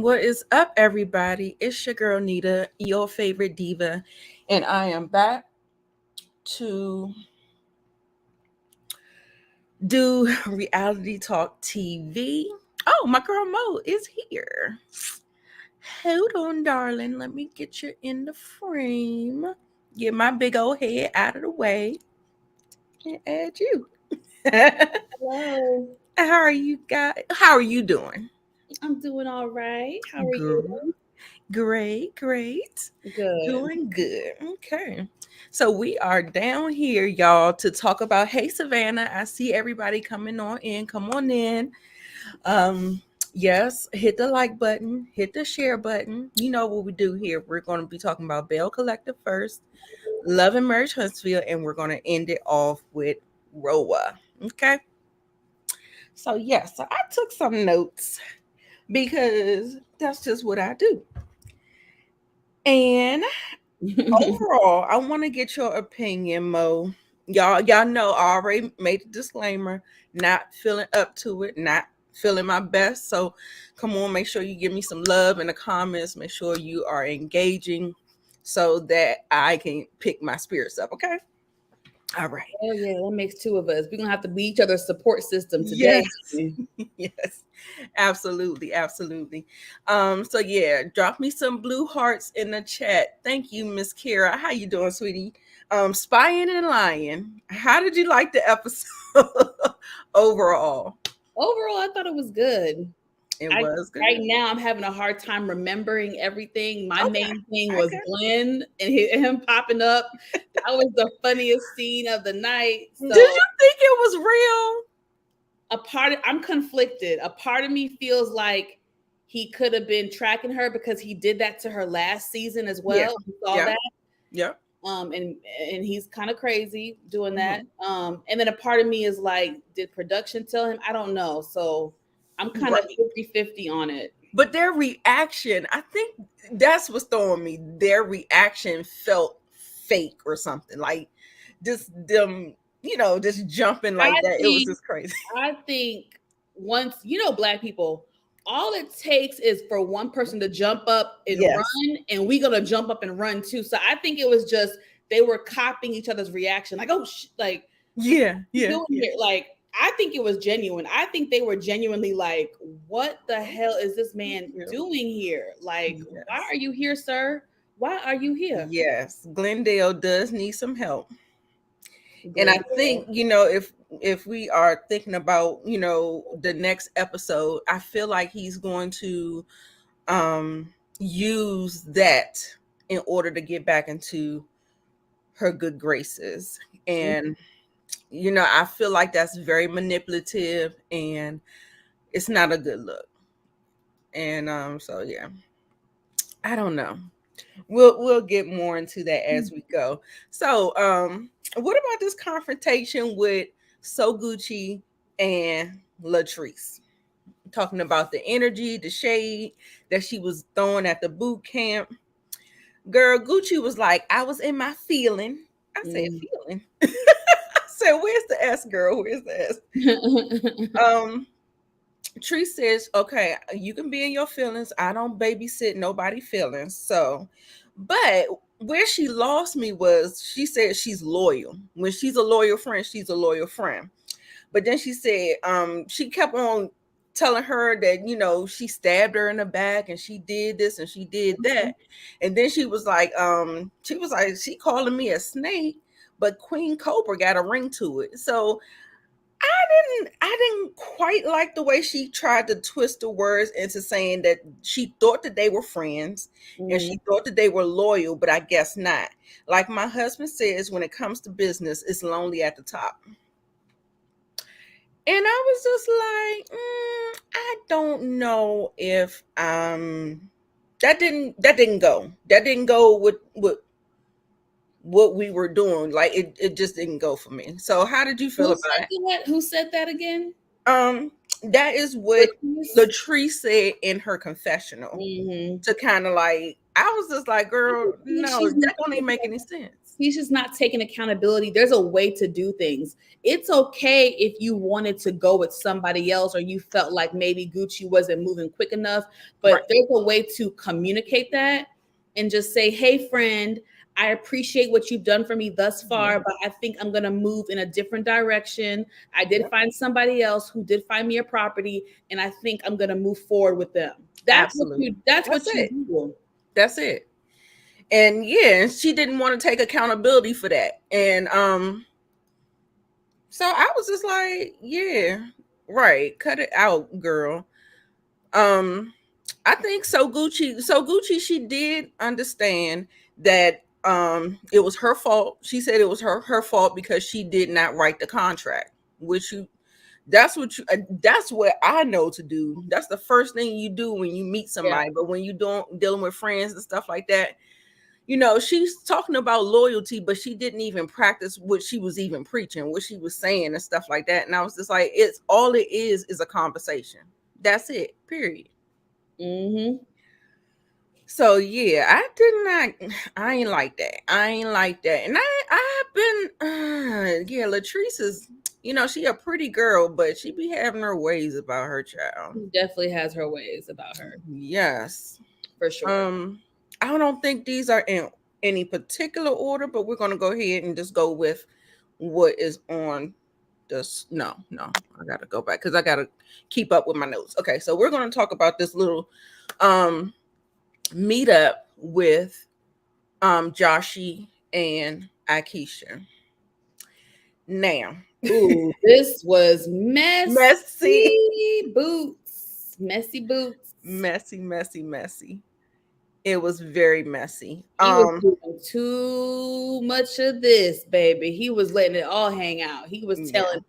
What is up, everybody? It's your girl Nita, your favorite diva, and I am back to do reality talk TV. Oh, my girl Mo is here. Hold on, darling. Let me get you in the frame. Get my big old head out of the way and add you. Hello. How are you guys? How are you doing? I'm doing all right. How are you? Good. Great. Good. Doing good. Okay. So we are down here, y'all, to talk about Hey Savannah. I see everybody coming on in. Come on in. Um, yes, hit the like button, hit the share button. You know what we do here. We're going to be talking about Belle Collective first, Love and Marriage Huntsville, and we're going to end it off with RHOA. Okay. So so I took some notes because that's just what I do. And overall, I want to get your opinion, Mo. Y'all know I already made a disclaimer, not feeling up to it, not feeling my best. So come on, make sure you give me some love in the comments. Make sure you are engaging so that I can pick my spirits up. Okay. All right. Oh yeah, that makes two of us. We're gonna have to be each other's support system today. Yes. Yes. Absolutely. So yeah, drop me some blue hearts in the chat. Thank you, Miss Kara. How you doing, sweetie? Spying and lying. How did you like the episode overall? Overall, I thought it was good. It I was good. Right now I'm having a hard time remembering everything. My Okay. main thing was Glenn and him popping up. That was the funniest scene of the night. So Did you think it was real? I'm conflicted. A part of me feels like he could have been tracking her because he did that to her last season as well. Yeah. We saw Yeah. that. Yeah. And he's kind of crazy doing that. Mm-hmm. And then a part of me is like, did production tell him? I don't know. So I'm kind of 50-50 on it. But their reaction, I think that's what's throwing me. Their reaction felt fake or something. Like just them, just jumping like that. It was just crazy. I think once, Black people, all it takes is for one person to jump up and run, and we're going to jump up and run too. So I think it was just, they were copying each other's reaction. Like, oh, like, yeah. Like, I think it was genuine. I think they were genuinely like, what the hell is this man doing here? Like, why are you here, sir? Why are you here? Yes, Glendale does need some help. And I think, if we are thinking about, the next episode, I feel like he's going to use that in order to get back into her good graces. And I feel like that's very manipulative and it's not a good look. And so yeah, I don't know. We'll get more into that as we go. So what about this confrontation with So Gucci and Latrice? Talking about the energy, the shade that she was throwing at the boot camp. Girl, Gucci was like, I was in my feeling. I said, feeling? I said, where's the S, girl? Where's the S? Tree says, okay, you can be in your feelings. I don't babysit nobody feelings. So, but where she lost me was she said she's loyal. When she's a loyal friend, she's a loyal friend. But then she said, she kept on telling her that, she stabbed her in the back and she did this and she did that. And then she was like, she calling me a snake, but Queen Cobra got a ring to it. So I didn't quite like the way she tried to twist the words into saying that she thought that they were friends and she thought that they were loyal, but I guess not. Like my husband says, when it comes to business, it's lonely at the top. And I was just like, I don't know if that didn't go. That didn't go with what we were doing. Like it just didn't go for me. So how did you feel about it? Who said that again? That is what Latrice said in her confessional. To kind of like, I was just like, girl, no, that don't even make any sense. She's just not taking accountability. There's a way to do things. It's okay if you wanted to go with somebody else or you felt like maybe Gucci wasn't moving quick enough, but there's a way to communicate that and just say, hey, friend, I appreciate what you've done for me thus far, but I think I'm going to move in a different direction. I did find somebody else who did find me a property, and I think I'm going to move forward with them. That's what you do. That's it. And yeah, she didn't want to take accountability for that. And so I was just like, yeah, right, cut it out, girl. I think so Gucci, she did understand that it was her fault. She said it was her fault because she did not write the contract, which that's what I know to do. That's the first thing you do when you meet somebody. But when you don't dealing with friends and stuff like that, you know, she's talking about loyalty, but she didn't even practice what she was even preaching, what she was saying and stuff like that. And I was just like, it's all it is a conversation. That's it, period. So yeah, I ain't like that. And I've been yeah, Latrice is, you know, she a pretty girl, but she be having her ways about her child. She definitely has her ways about her. Yes. For sure. I don't think these are in any particular order, but we're gonna go ahead and just go with what is on this. No, I gotta go back because I gotta keep up with my notes. Okay, so we're gonna talk about this little meetup with Joshi and Akeisha. Now, ooh, this was messy boots. It was very messy. He was doing too much of this, baby. He was letting it all hang out. He was telling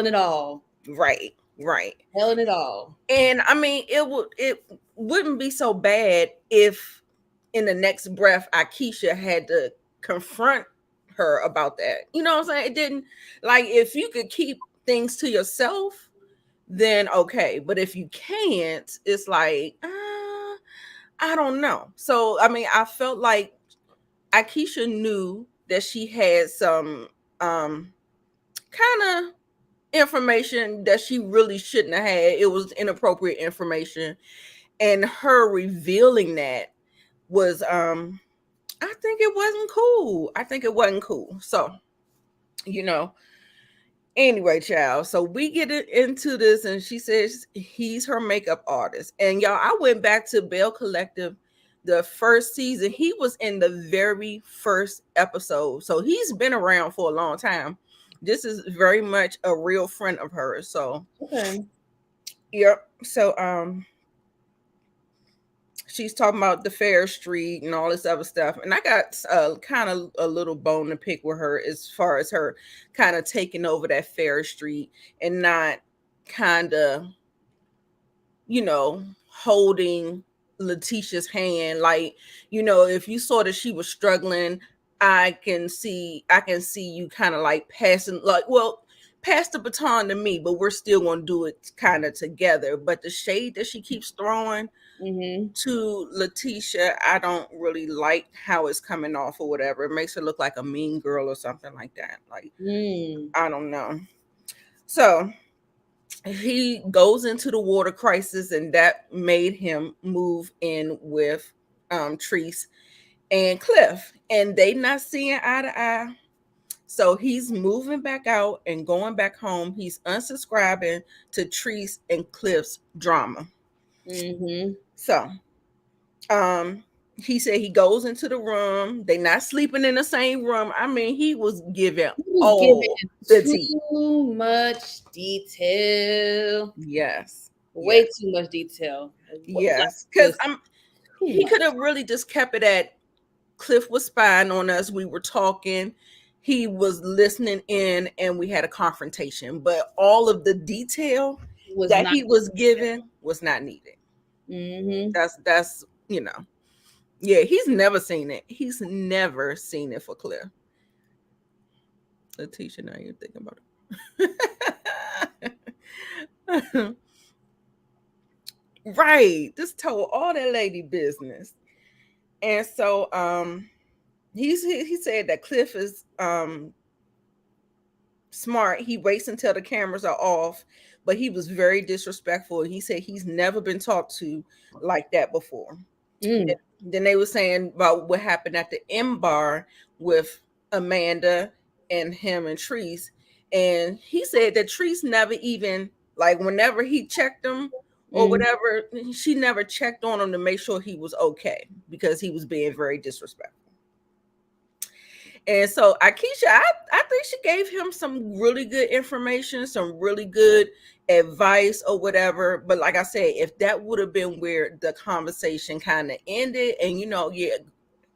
it all. Right. Telling it all. And I mean, it wouldn't be so bad if in the next breath Akeisha had to confront her about that. You know what I'm saying? It didn't, like, if you could keep things to yourself, then okay. But if you can't, it's like, I don't know. So I mean, I felt like Akeisha knew that she had some kind of information that she really shouldn't have had. It was inappropriate information, and her revealing that was I think it wasn't cool. So, you know, anyway, child. So we get into this, and she says he's her makeup artist. And y'all, I went back to Belle Collective, the first season. He was in the very first episode. So he's been around for a long time. This is very much a real friend of hers. So okay. Yep. So she's talking about the Fair Street and all this other stuff. And I got kind of a little bone to pick with her as far as her kind of taking over that Fair Street and not kind of, you know, holding Letitia's hand. Like, you know, if you saw that she was struggling, I can see you kind of like passing, like, well, pass the baton to me, but we're still going to do it kind of together. But the shade that she keeps throwing to Letitia, I don't really like how it's coming off or whatever. It makes her look like a mean girl or something like that. Like, I don't know. So he goes into the water crisis, and that made him move in with Treese and Cliff, and they not seeing eye to eye. So he's moving back out and going back home. He's unsubscribing to Treese and Cliff's drama. So he said he goes into the room. They not sleeping in the same room. I mean, he was giving too much detail. Yes. Way too much detail. Yes. Because he could have really just kept it at Cliff was spying on us. We were talking. He was listening in, and we had a confrontation. But all of the detail that he was given was not needed. That's you know, yeah. He's never seen it. He's never seen it for Cliff. Letitia, now you're thinking about it. Right. Just told all that lady business. And so he said that Cliff is smart. He waits until the cameras are off, but he was very disrespectful. He said he's never been talked to like that before. Then they were saying about what happened at the M bar with Amanda and him and Treese. And he said that Treese never even, like, whenever he checked him or whatever, she never checked on him to make sure he was okay because he was being very disrespectful. And so Akeisha, I think she gave him some really good information, some really good advice or whatever. But like I said, if that would have been where the conversation kind of ended, and yeah,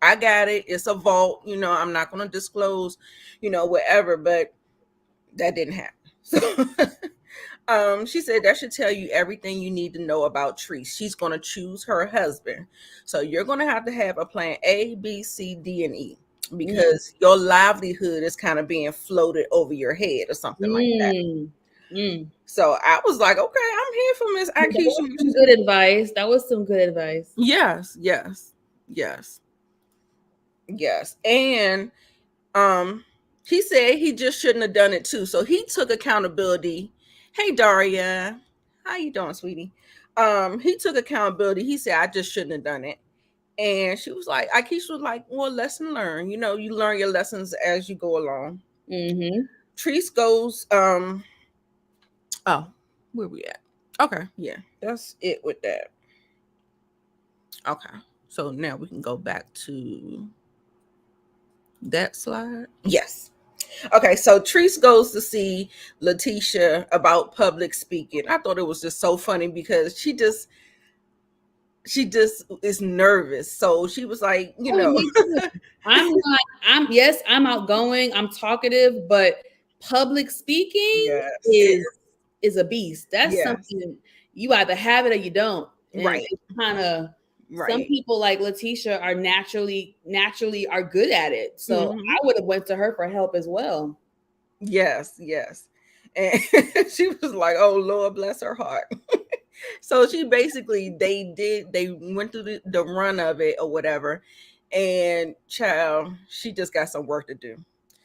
I got it. It's a vault, I'm not going to disclose, whatever, but that didn't happen. So she said that should tell you everything you need to know about Treese. She's going to choose her husband. So you're going to have a plan A, B, C, D, and E. Because your livelihood is kind of being floated over your head or something like that. So I was like, okay, I'm here for Miss Akeisha. Some good advice. That was some good advice. Yes. And he said he just shouldn't have done it too. So he took accountability. Hey Daria, how you doing, sweetie? He took accountability. He said, I just shouldn't have done it. And she was like, Akeisha was like, well, lesson learned. You learn your lessons as you go along. Treese goes, oh, where we at? Okay, yeah, that's it with that. Okay, so now we can go back to that slide. Yes. Okay, so Treese goes to see Letitia about public speaking. I thought it was just so funny because she just is nervous. So she was like, I'm outgoing, I'm talkative, but public speaking is a beast. That's something you either have it or you don't. And right. Kind of some people like Letitia are naturally are good at it. So I would have went to her for help as well. Yes. And she was like, oh Lord, bless her heart. So she basically, they went through the run of it or whatever. And child, she just got some work to do.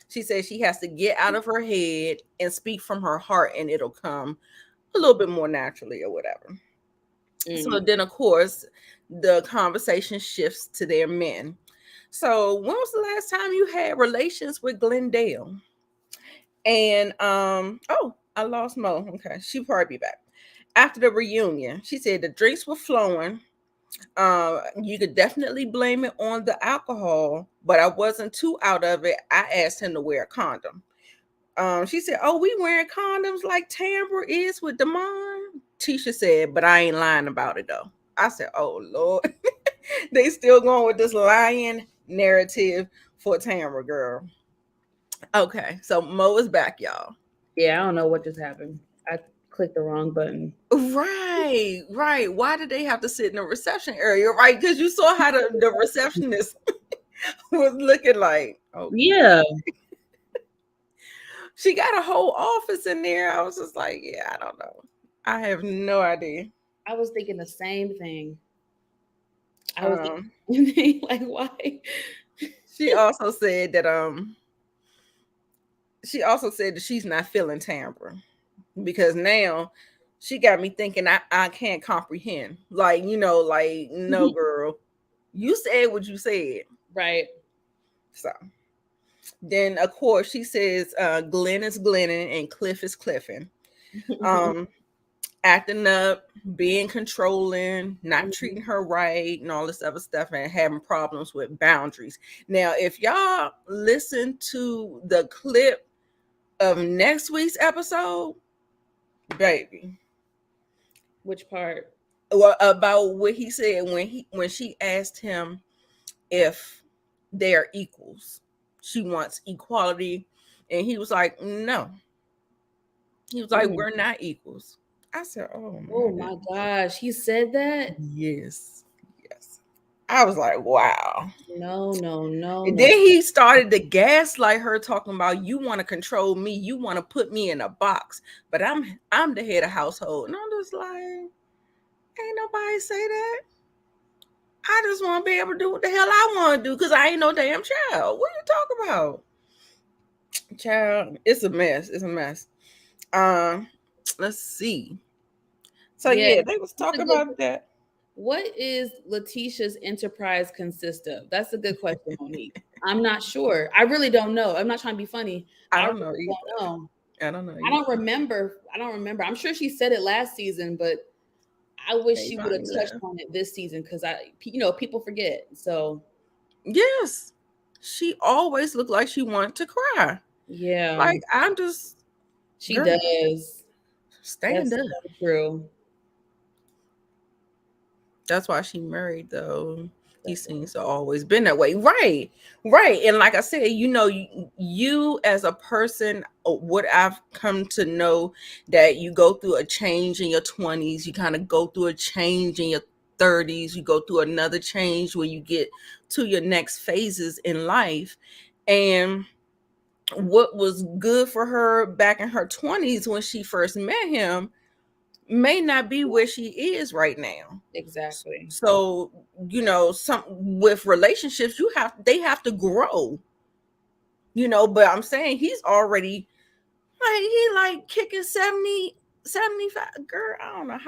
She said she has to get out of her head and speak from her heart, and it'll come a little bit more naturally or whatever. So then, of course, the conversation shifts to their men. So when was the last time you had relations with Glendale? And oh, I lost Mo. Okay, she'll probably be back. After the reunion, she said the drinks were flowing. You could definitely blame it on the alcohol, but I wasn't too out of it. I asked him to wear a condom. She said, oh, we wearing condoms like Tambra is with Damon? Tisha said, but I ain't lying about it though. I said, oh Lord. They still going with this lying narrative for Tambra, girl. Okay, so Mo is back, y'all. Yeah, I don't know what just happened. I clicked the wrong button. Right. Why did they have to sit in the reception area? Right, because you saw how the receptionist was looking like. Okay. Yeah. She got a whole office in there. I was just like, yeah, I don't know. I have no idea. I was thinking the same thing. I was thinking, like, why? She also said that she's not feeling Tambra because now she got me thinking I can't comprehend. Like, no, girl, you said what you said. Right. So then, of course, she says Glenn is Glenning and Cliff is Cliffing. Acting up, being controlling, not treating her right, and all this other stuff, and having problems with boundaries. Now, if y'all listen to the clip of next week's episode, baby. Which part? Well, about what he said when she asked him if they're equals. She wants equality, and he was like, no. He was like, we're not equals. I said, oh my gosh, he said that? Yes. I was like, wow. No. And then he started to gaslight her, talking about, you want to control me, you want to put me in a box, but I'm the head of household. And I'm just like, ain't nobody say that. I just want to be able to do what the hell I want to do because I ain't no damn child. What are you talking about? Child, it's a mess. It's a mess. Let's see. So yeah, they was talking about that. What is Letitia's enterprise consist of? That's a good question, Monique. I'm not sure. I really don't know. I'm not trying to be funny. I don't know. Really don't know. I don't know. I don't remember. I'm sure she said it last season, but I wish she would have touched on it this season because people forget. So yes, she always looked like she wanted to cry. Yeah, like I'm just. She does. Stand up. So true. That's why she married, though. He seems to always been that way. Right. And like I said, you as a person, what I've come to know that you go through a change in your 20s, you kind of go through a change in your 30s, you go through another change when you get to your next phases in life. And what was good for her back in her 20s when she first met him may not be where she is right now. Exactly. So, some with relationships, they have to grow. But I'm saying he's already like kicking 70, 75. Girl, I don't know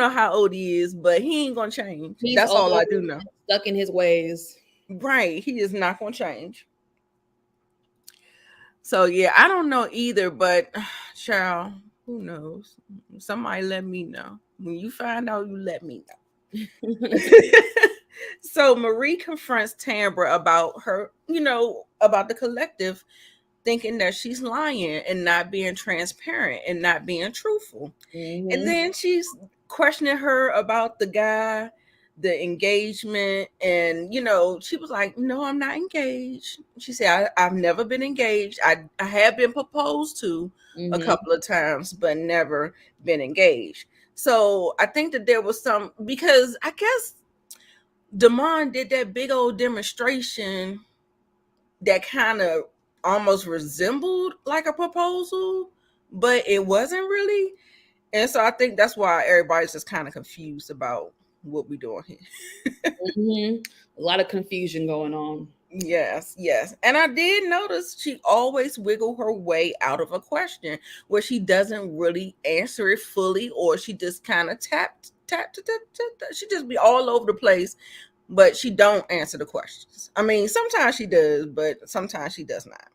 how old he is, but he ain't gonna change. That's all I do know. Stuck in his ways. Right. He is not gonna change. So yeah, I don't know either, but child, who knows? Somebody let me know. When you find out, you let me know. So Marie confronts Tambra about her, about the collective, thinking that she's lying and not being transparent and not being truthful. Mm-hmm. And then she's questioning her about the guy, the engagement, and she was like, no, I'm not engaged. She said, I've never been engaged. I have been proposed to a couple of times, but never been engaged. So I think that there was because I guess Damon did that big old demonstration that kind of almost resembled like a proposal, but it wasn't really. And so I think that's why everybody's just kind of confused about what we're doing here. A lot of confusion going on. Yes. And I did notice she always wiggle her way out of a question where she doesn't really answer it fully, or she just kind of tap. She just be all over the place, but she don't answer the questions. I mean, sometimes she does, but sometimes she does not.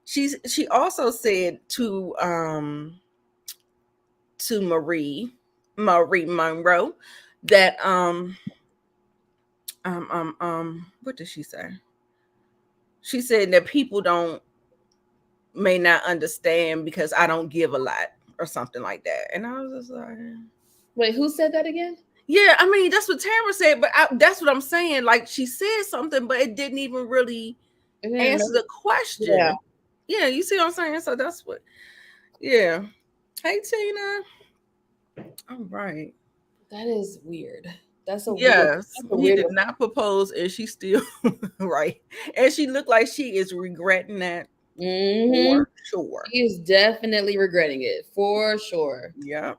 She also said to Marie Monroe that what did she say? She said that people may not understand because I don't give a lot or something like that. And I was just like, wait, who said that again? Yeah, I mean, that's what Tamara said, but that's what I'm saying. Like, she said something, but it didn't even really answer the question. Yeah, you see what I'm saying? So that's what, yeah. Hey, Tina. All right. That is weird. That's a yes. Weird, he did not propose, and she still right. And she looked like she is regretting that for sure. She is definitely regretting it for sure. Yep.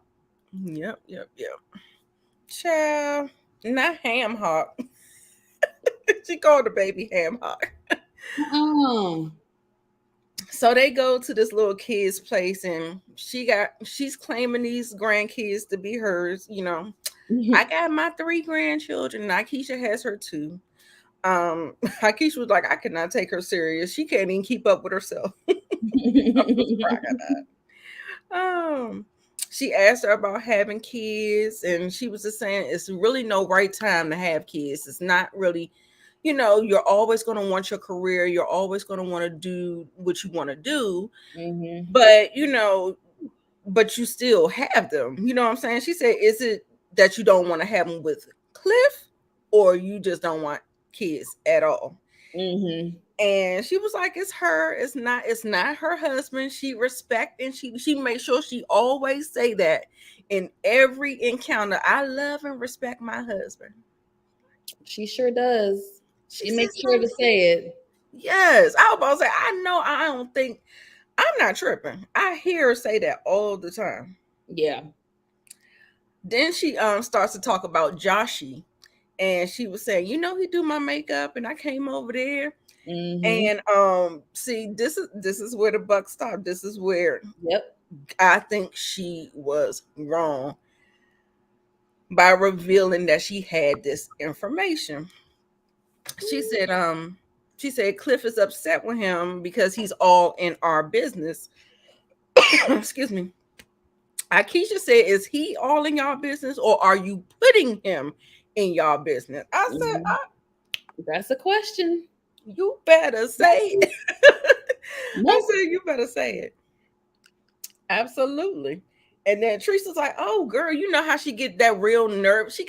Child, not ham hock. She called the baby ham hock. So they go to this little kid's place, and she's claiming these grandkids to be hers. I got my 3 grandchildren. Akeisha has her 2. Akeisha was like, I cannot take her serious. She can't even keep up with herself. She asked her about having kids, and she was just saying it's really no right time to have kids. It's not really, you're always going to want your career. You're always going to want to do what you want to do. But, but you still have them. You know what I'm saying? She said, is it that you don't want to have them with Cliff, or you just don't want kids at all? And she was like, it's her. It's not her husband. She respect, and she makes sure she always say that in every encounter. I love and respect my husband. She sure does. She makes sure to say it. Yes. I was about to say, I'm not tripping. I hear her say that all the time. Yeah. Then she starts to talk about Joshi and she was saying, he do my makeup, and I came over there. Mm-hmm. And see, this is where the buck stopped. This is where I think she was wrong by revealing that she had this information. She said Cliff is upset with him because he's all in our business. Excuse me. Akeisha said, is he all in y'all business, or are you putting him in y'all business? I said, that's a question. You better say it. I said, you better say it. Absolutely. And then Teresa's like, oh girl, you know how she get that real nerve. She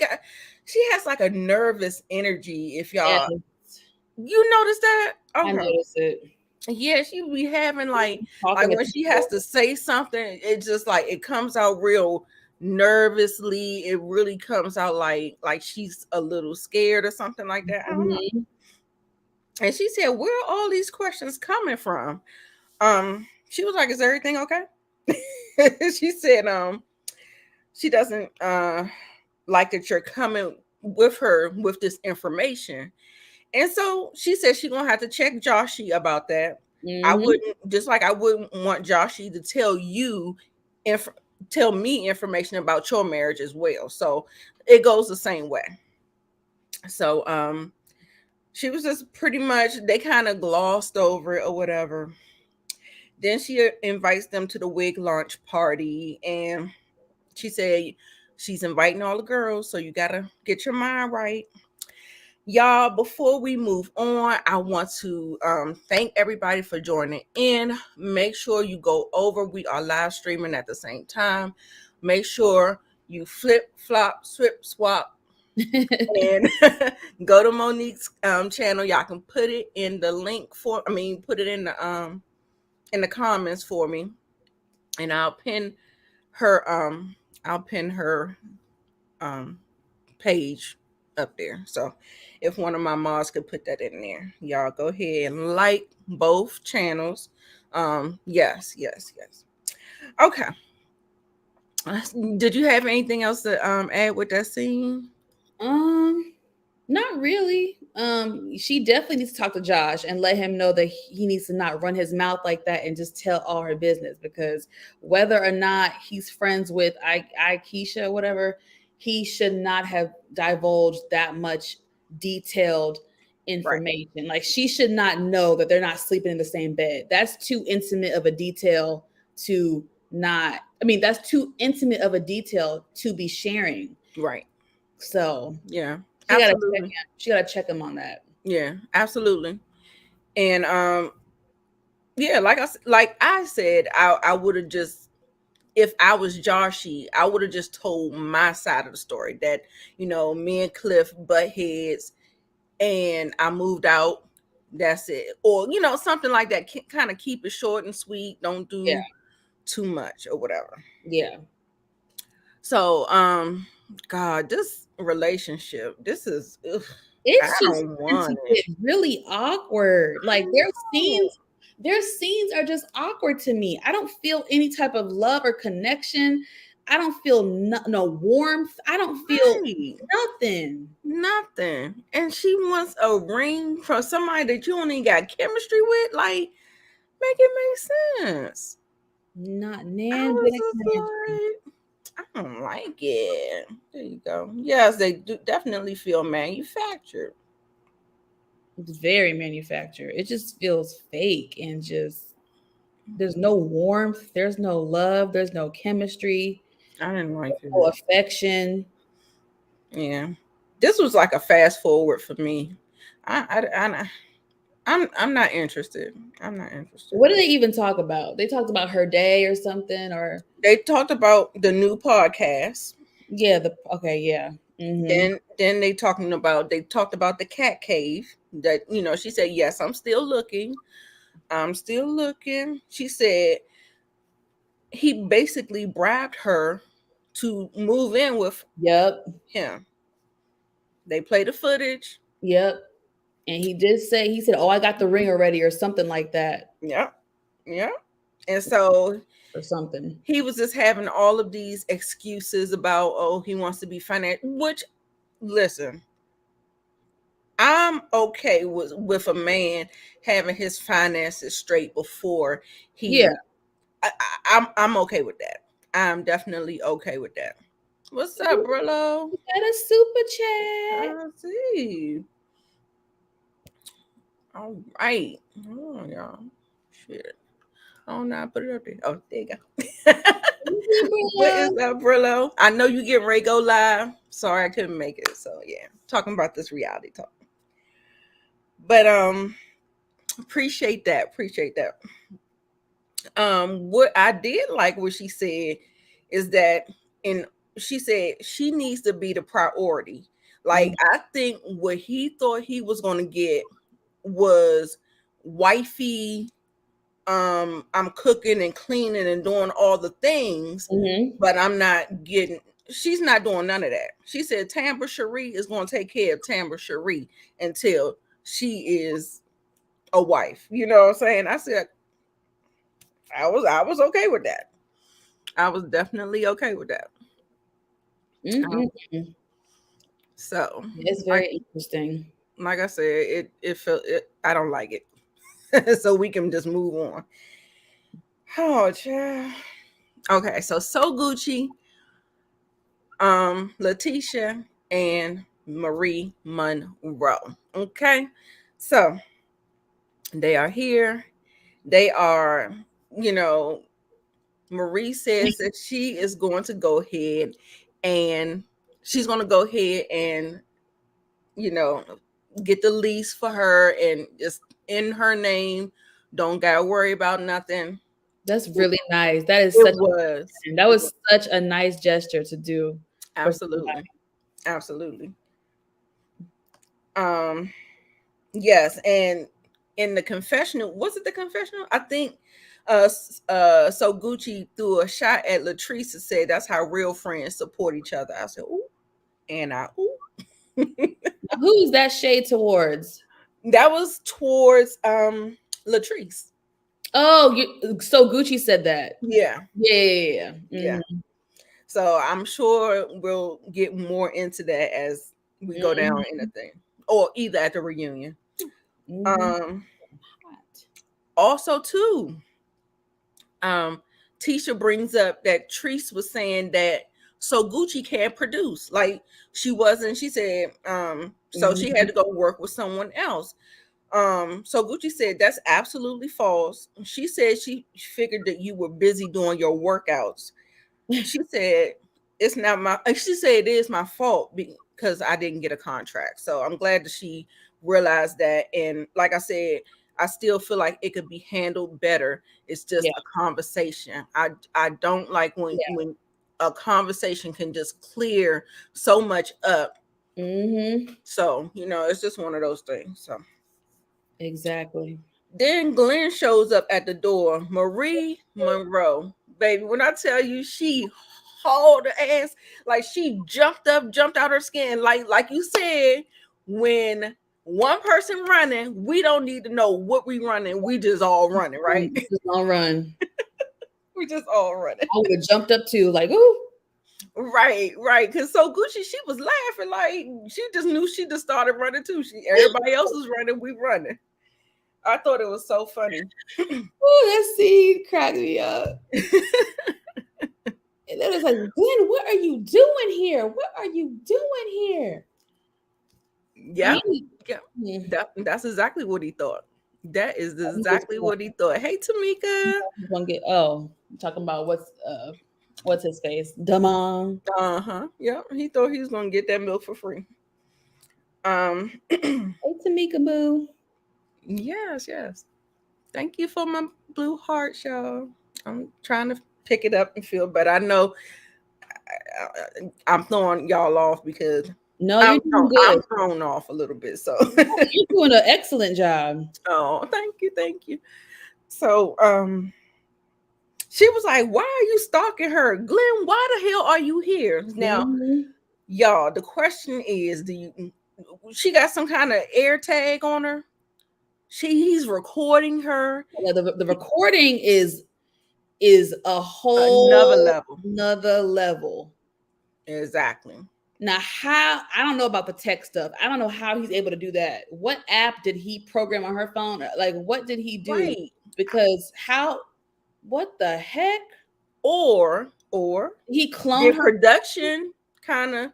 has like a nervous energy. If y'all you notice that? Okay. I noticed it. Yeah, she be having like when she has to say something, it just like it comes out real nervously. It really comes out like she's a little scared or something like that. I don't know. And she said, where are all these questions coming from? She was like, is everything okay? She said, she doesn't like that you're coming with her with this information. And so she said she's gonna have to check Joshy about that. I wouldn't, just like I wouldn't want Joshy to tell me information about your marriage as well. So it goes the same way. So she was just pretty much, they kind of glossed over it or whatever. Then she invites them to the wig launch party, and she said she's inviting all the girls, so you gotta get your mind right. Y'all, before we move on, I want to thank everybody for joining in. Make sure you go over. We are live streaming at the same time. Make sure you flip, flop, swip, swap, and go to Monique's channel. Y'all can put it in the link put it in the comments for me, and I'll pin her page up there. So if one of my mods could put that in there, y'all go ahead and like both channels. Yes. Okay. Did you have anything else to add with that scene? Not really. She definitely needs to talk to Josh and let him know that he needs to not run his mouth like that and just tell all her business, because whether or not he's friends with Keisha or whatever, he should not have divulged that much detailed information. Right. Like, she should not know that they're not sleeping in the same bed. That's too intimate of a detail to not, that's too intimate of a detail to be sharing. Right. So yeah. She gotta check him on that. Yeah, absolutely. And yeah, like I said, I would have just, if I was Joshy, I would have just told my side of the story, that me and Cliff butt heads and I moved out. That's it. Or something like that. Kind of keep it short and sweet. Don't do too much or whatever. Yeah. So God, this relationship, this is it's just really awkward. Like, their scenes are just awkward to me. I don't feel any type of love or connection. I don't feel no warmth. I don't feel nothing. And she wants a ring from somebody that you only got chemistry with. Like, make it make sense. Not I don't like it. There you go. Yes, they do definitely feel manufactured. It's very manufactured. It just feels fake, and just, there's no warmth, there's no love, there's no chemistry. I didn't like it. No affection. Yeah, this was like a fast forward for me. I'm not interested. I'm not interested. What did they even talk about? They talked about her day or something, or they talked about the new podcast. Yeah. Yeah. Mm-hmm. Then they talked about the cat cave. That she said, yes, I'm still looking. She said he basically bribed her to move in with him. They play the footage. Yep. And he said, oh, I got the ring already, or something like that. Yeah. And so, or something, he was just having all of these excuses about, he wants to be financial. Which, listen, I'm okay with a man having his finances straight before he. I'm okay with that. I'm definitely okay with that. What's up, Brillo? Got a super chat. I see. All right. Oh, y'all. Shit. Oh, no, I put it up there. Oh, there you go. What is up, Brillo? I know you getting ready to go live. Sorry I couldn't make it. So, yeah. Talking about this reality talk. But, appreciate that. What I did like what she said is that she said she needs to be the priority. Like I think what he thought he was going to get was wifey, I'm cooking and cleaning and doing all the things, but I'm not getting, she's not doing none of that. She said Tambra Cherie is going to take care of Tambra Cherie until she is a wife. You know what I'm saying? I said I was okay with that. I was definitely okay with that. So it's very interesting. Like I said, it felt it. I don't like it, so we can just move on. Oh, child. Okay, so Gucci, Letitia, and Marie Monroe. Okay, so they are here. They are, you know, Marie says that she is going to go ahead and you know, get the lease for her and just in her name. Don't gotta worry about nothing. That's really nice. That was such a nice gesture to do. Absolutely. Yes, and in the confessional, was it the confessional? I think so Gucci threw a shot at Latrice and said that's how real friends support each other. I said, ooh, and who's that shade towards? That was towards Latrice. Oh, so Gucci said that. Yeah. Yeah. So I'm sure we'll get more into that as we go down in the thing, or either at the reunion. Also too, Tisha brings up that Treese was saying that so Gucci can't produce. Like she said, so she had to go work with someone else. So Gucci said that's absolutely false. She said she figured that you were busy doing your workouts. She said it's not my, she said it is my fault because I didn't get a contract. So I'm glad that she realized that. And like I said, I still feel like it could be handled better. It's just a conversation. I don't like when a conversation can just clear so much up. So, it's just one of those things. So exactly. Then Glenn shows up at the door. Marie Monroe, baby, when I tell you she hauled her ass, like she jumped out her skin. Like you said, when one person running, we don't need to know what we running. We just all running, right? We just all run. We just all running. I would have jumped up too, like, ooh. Right. Because so Gucci, she was laughing, like she just knew she just started running too. Everybody else is running, we running. I thought it was so funny. Oh, that scene cracked me up. And then it's like, Glenn, what are you doing here? What are you doing here? Yeah. That's exactly what he thought. That is exactly what he thought. Hey, Tamika. I'm talking about what's his face? Damon. Yeah, he thought he was gonna get that milk for free. Hey, Tamika boo. Yes. Thank you for my blue heart, y'all. I'm trying to pick it up and feel better. I know I'm throwing y'all off because you're doing good. I'm thrown off a little bit. So you're doing an excellent job. Oh, thank you. So she was like, why are you stalking her? Glenn, why the hell are you here? Now, y'all, the question is, she got some kind of air tag on her? He's recording her. Yeah, the recording is a whole another level. Exactly. Now, how, I don't know about the tech stuff. I don't know how he's able to do that. What app did he program on her phone? Like, what did he do? Right. Because what the heck? Or he cloned did her production kind of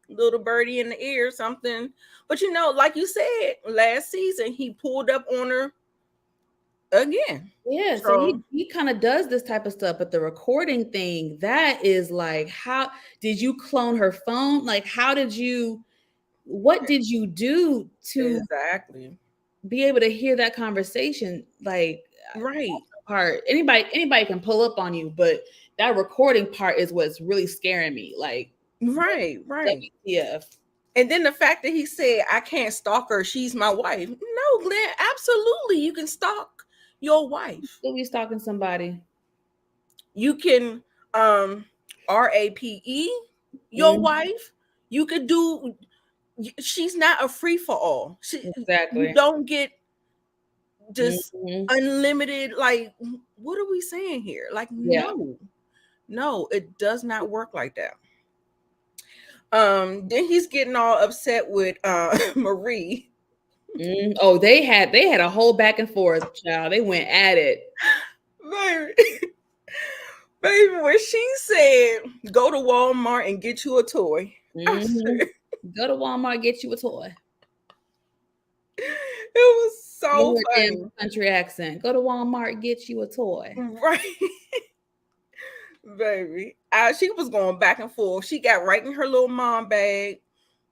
little birdie in the ear something. But you know, like you said, last season he pulled up on her again. Yeah, so he kind of does this type of stuff, but the recording thing, that is like, how did you clone her phone? Like, what did you do to exactly be able to hear that conversation? Like, right. Part anybody can pull up on you, but that recording part is what's really scaring me. Like, right. WTF. And then the fact that he said, I can't stalk her, she's my wife. No, Glenn, absolutely. You can stalk your wife. Still be stalking somebody. You can RAPE your wife. You could do, she's not a free for all. Exactly. You don't get just unlimited, like, what are we saying here? Like, no, it does not work like that. Then he's getting all upset with Marie. Oh, they had a whole back and forth, child. They went at it. Baby, when she said, go to Walmart and get you a toy. Go to Walmart, get you a toy. It was so funny. Country accent. Go to Walmart, get you a toy. Right. Baby. She was going back and forth. She got right in her little mom bag.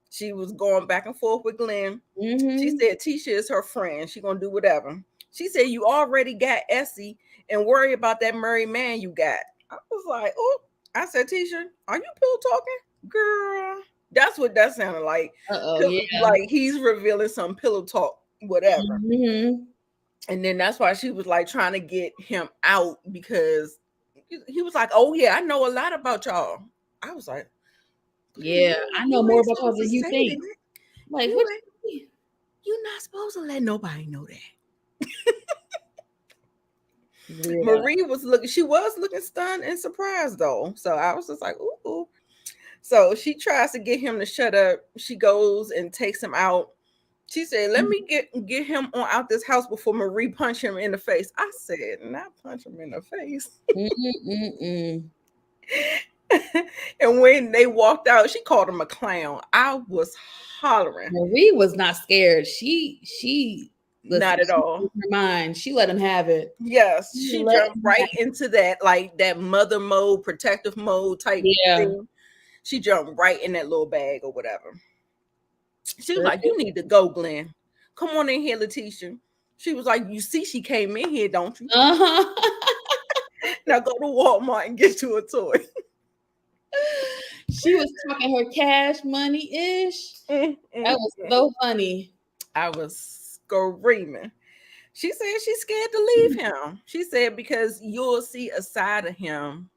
She was going back and forth with Glenn. She said Tisha is her friend. She gonna do whatever. She said, you already got Essie and worry about that married man you got. I was like, oh, I said, Tisha, are you pillow talking? Girl, that's what that sounded like. Like he's revealing some pillow talk, whatever. And then that's why she was like trying to get him out, because he was like, oh yeah, I know a lot about y'all. I was like, yeah, I know more about y'all than you think. Like, what? You're not supposed to let nobody know that. Marie was looking stunned and surprised though. So I was just like, ooh. So she tries to get him to shut up. She goes and takes him out. She said, let me get him on out this house before Marie punch him in the face. I said, not punch him in the face. And when they walked out, she called him a clown. I was hollering. Marie was not scared. She not at all. Her mind. She let him have it. Yes, she jumped right into that, like that mother mode, protective mode type thing. She jumped right in that little bag or whatever. She was like, you need to go, Glenn. Come on in here, Letitia. She was like, you see, she came in here, don't you? Now go to Walmart and get you a toy. She was talking her cash money-ish. That was so funny. I was screaming. She said she's scared to leave him. She said, because you'll see a side of him.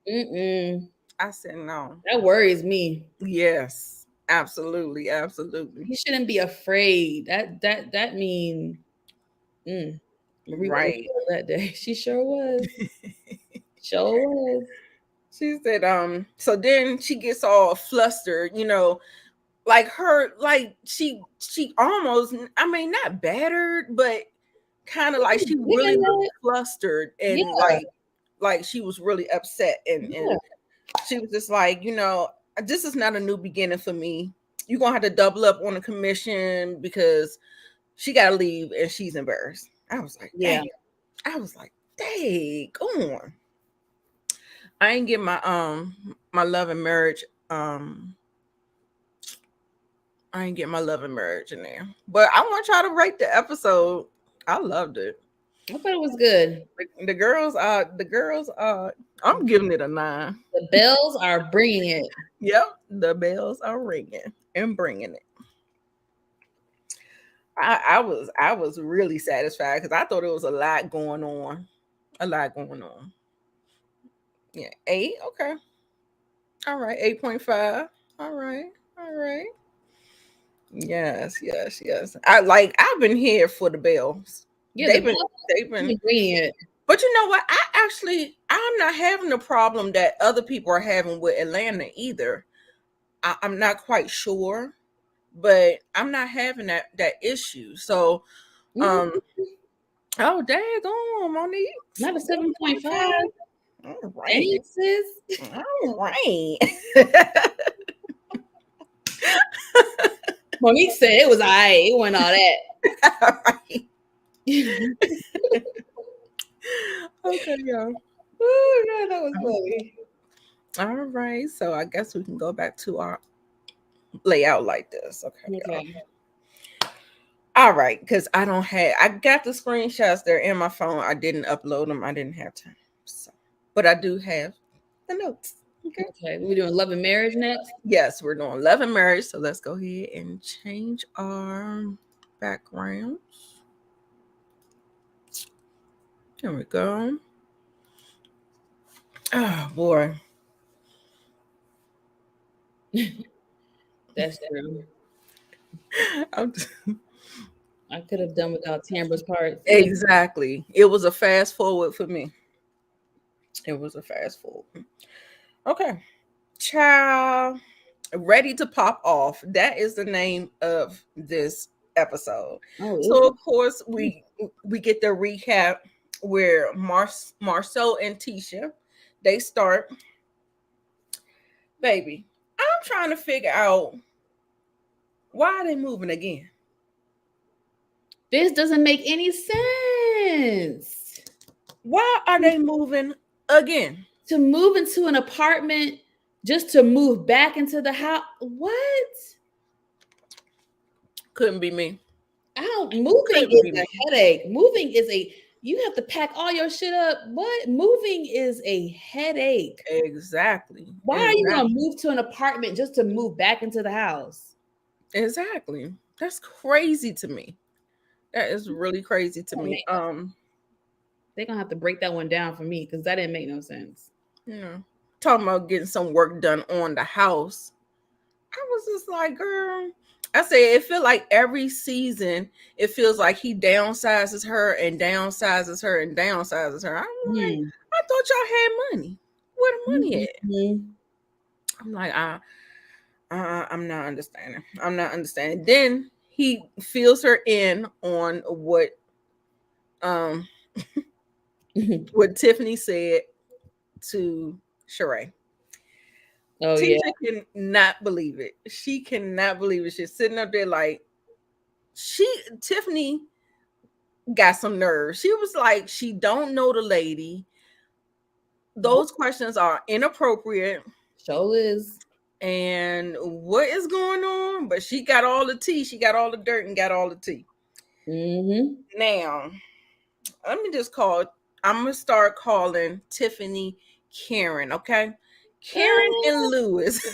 I said, no. That worries me. Yes, absolutely. He shouldn't be afraid. That mean Marie right that day. She sure was. She said, so then she gets all flustered, you know, like she almost, I mean, not battered, but kind of like she really was flustered and like she was really upset and she was just like, you know, this is not a new beginning for me. You're gonna have to double up on the commission because she gotta leave and she's embarrassed. I was like, dang. Go on. I ain't get my my love and marriage. I ain't get my love and marriage in there. But I want y'all to rate the episode. I loved it. I thought it was good. The girls are I'm giving it a 9. The bells are bringing it. Yep, the bells are ringing and bringing it. I was really satisfied because I thought it was a lot going on. Yeah, 8. Okay. All right, 8.5. All right. Yes. I've been here for the bells. Yeah, they've been bringing it. But you know what? I'm not having the problem that other people are having with Atlanta either. I'm not quite sure, but I'm not having that issue. So, oh, daggone, Monique. Not a 7.5. All right. Dang, sis. All right. Monique said it was all right. It wasn't all that. All right. Okay, y'all. Oh, God, that was funny. All right. So I guess we can go back to our layout like this. Okay. All right. Because I got the screenshots there in my phone. I didn't upload them. I didn't have time. So, but I do have the notes. Okay. We're doing love and marriage next? Yes, we're doing love and marriage. So let's go ahead and change our backgrounds. There we go. Oh, boy. That's true. I could have done without Tambra's part. Exactly. It was a fast forward for me. It was a fast forward. Okay. Child, ready to pop off. That is the name of this episode. So of course we get the recap where Marcel and Tisha, they start. Baby, I'm trying to figure out why are they moving again? This doesn't make any sense. Why are they moving again? To move into an apartment just to move back into the house. What? Couldn't be me. Moving is a headache. Moving is you have to pack all your shit up. What? Moving is a headache. Exactly. Why are you gonna move to an apartment just to move back into the house? Exactly. That's crazy to me. That is really crazy to me. They're gonna have to break that one down for me because that didn't make no sense. Yeah. Talking about getting some work done on the house. I was just like, girl. I say it feel like every season it feels like he downsizes her and downsizes her and downsizes her. I'm like, I thought y'all had money. Where the money at? I'm like, I'm not understanding. I'm not understanding. Then he fills her in on what what Tiffany said to Sheree. Oh, Tisha cannot believe it. She cannot believe it. She's sitting up there like Tiffany got some nerves. She was like, she don't know the lady. Those questions are inappropriate. So is. And what is going on? But she got all the tea. She got all the dirt and got all the tea. Now, let me just I'm going to start calling Tiffany Karen, okay? Karen and Lewis.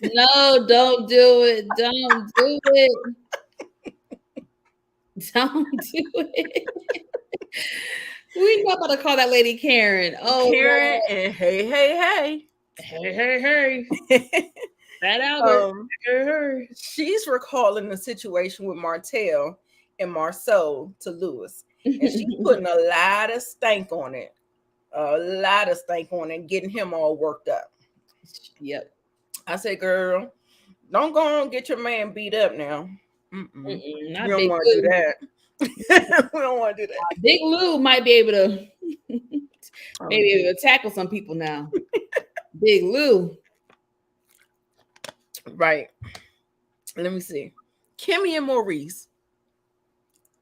No, don't do it. Don't do it. Don't do it. We're not about to call that lady Karen. Oh, Karen and hey. That Albert. She's recalling the situation with Martell and Marceau to Lewis. And she's putting a lot of stank on it. Getting him all worked up. Yep. I said, girl, don't go on get your man beat up now. We don't want to do that. We don't want to do that. Big Lou might be able to maybe able to tackle some people now. Big Lou. Right. Let me see. Kimmy and Maurice.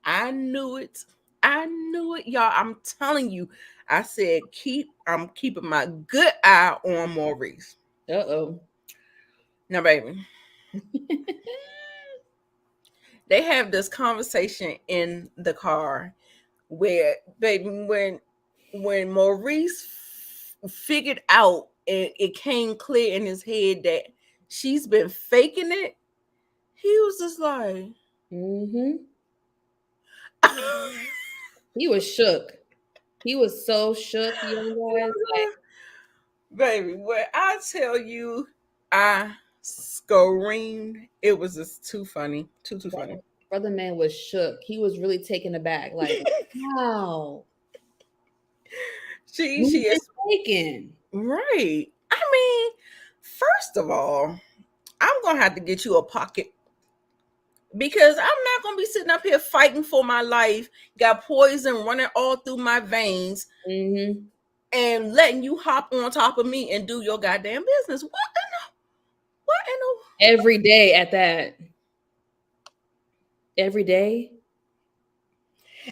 I knew it. Y'all. I'm telling you. I said, I'm keeping my good eye on Maurice. Uh-oh. Now, baby. They have this conversation in the car where, baby, when Maurice figured out, it came clear in his head that she's been faking it, he was just like, he was shook. He was so shook, you guys. Like, baby, when I tell you, I screamed. It was just too funny. Too funny. Brother man was shook. He was really taken aback. Like, wow. She is taken. Right. I mean, first of all, I'm gonna have to get you a pocket, because I'm not gonna be sitting up here fighting for my life, got poison running all through my veins, and letting you hop on top of me and do your goddamn business. What in the every day at that? Every day.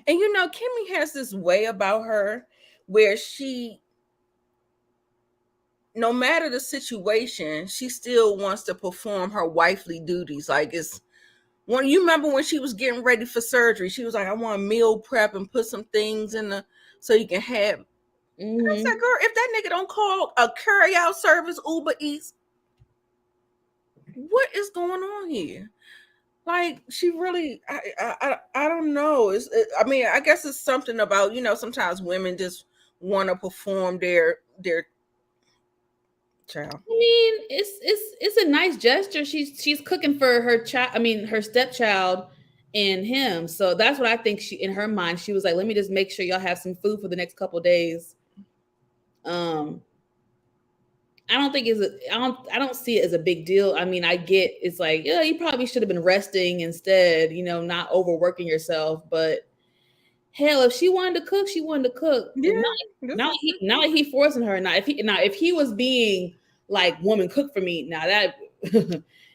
And you know, Kimmy has this way about her where she, no matter the situation, she still wants to perform her wifely duties. Like, it's when you remember when she was getting ready for surgery, she was like, I want to meal prep and put some things in the so you can have. I said, girl, if that nigga don't call a carry out service, Uber Eats, what is going on here? Like, she really, I don't know. I mean, I guess it's something about, you know, sometimes women just want to perform their child. I mean, it's a nice gesture. She's cooking for her child. I mean, her stepchild and him. So that's what I think. She, in her mind, she was like, "Let me just make sure y'all have some food for the next couple of days." I don't think I don't see it as a big deal. I mean, I get it's like, yeah, you probably should have been resting instead, you know, not overworking yourself. But hell, if she wanted to cook, she wanted to cook. Yeah, not he forcing her. If he was being like, woman, cook for me, now that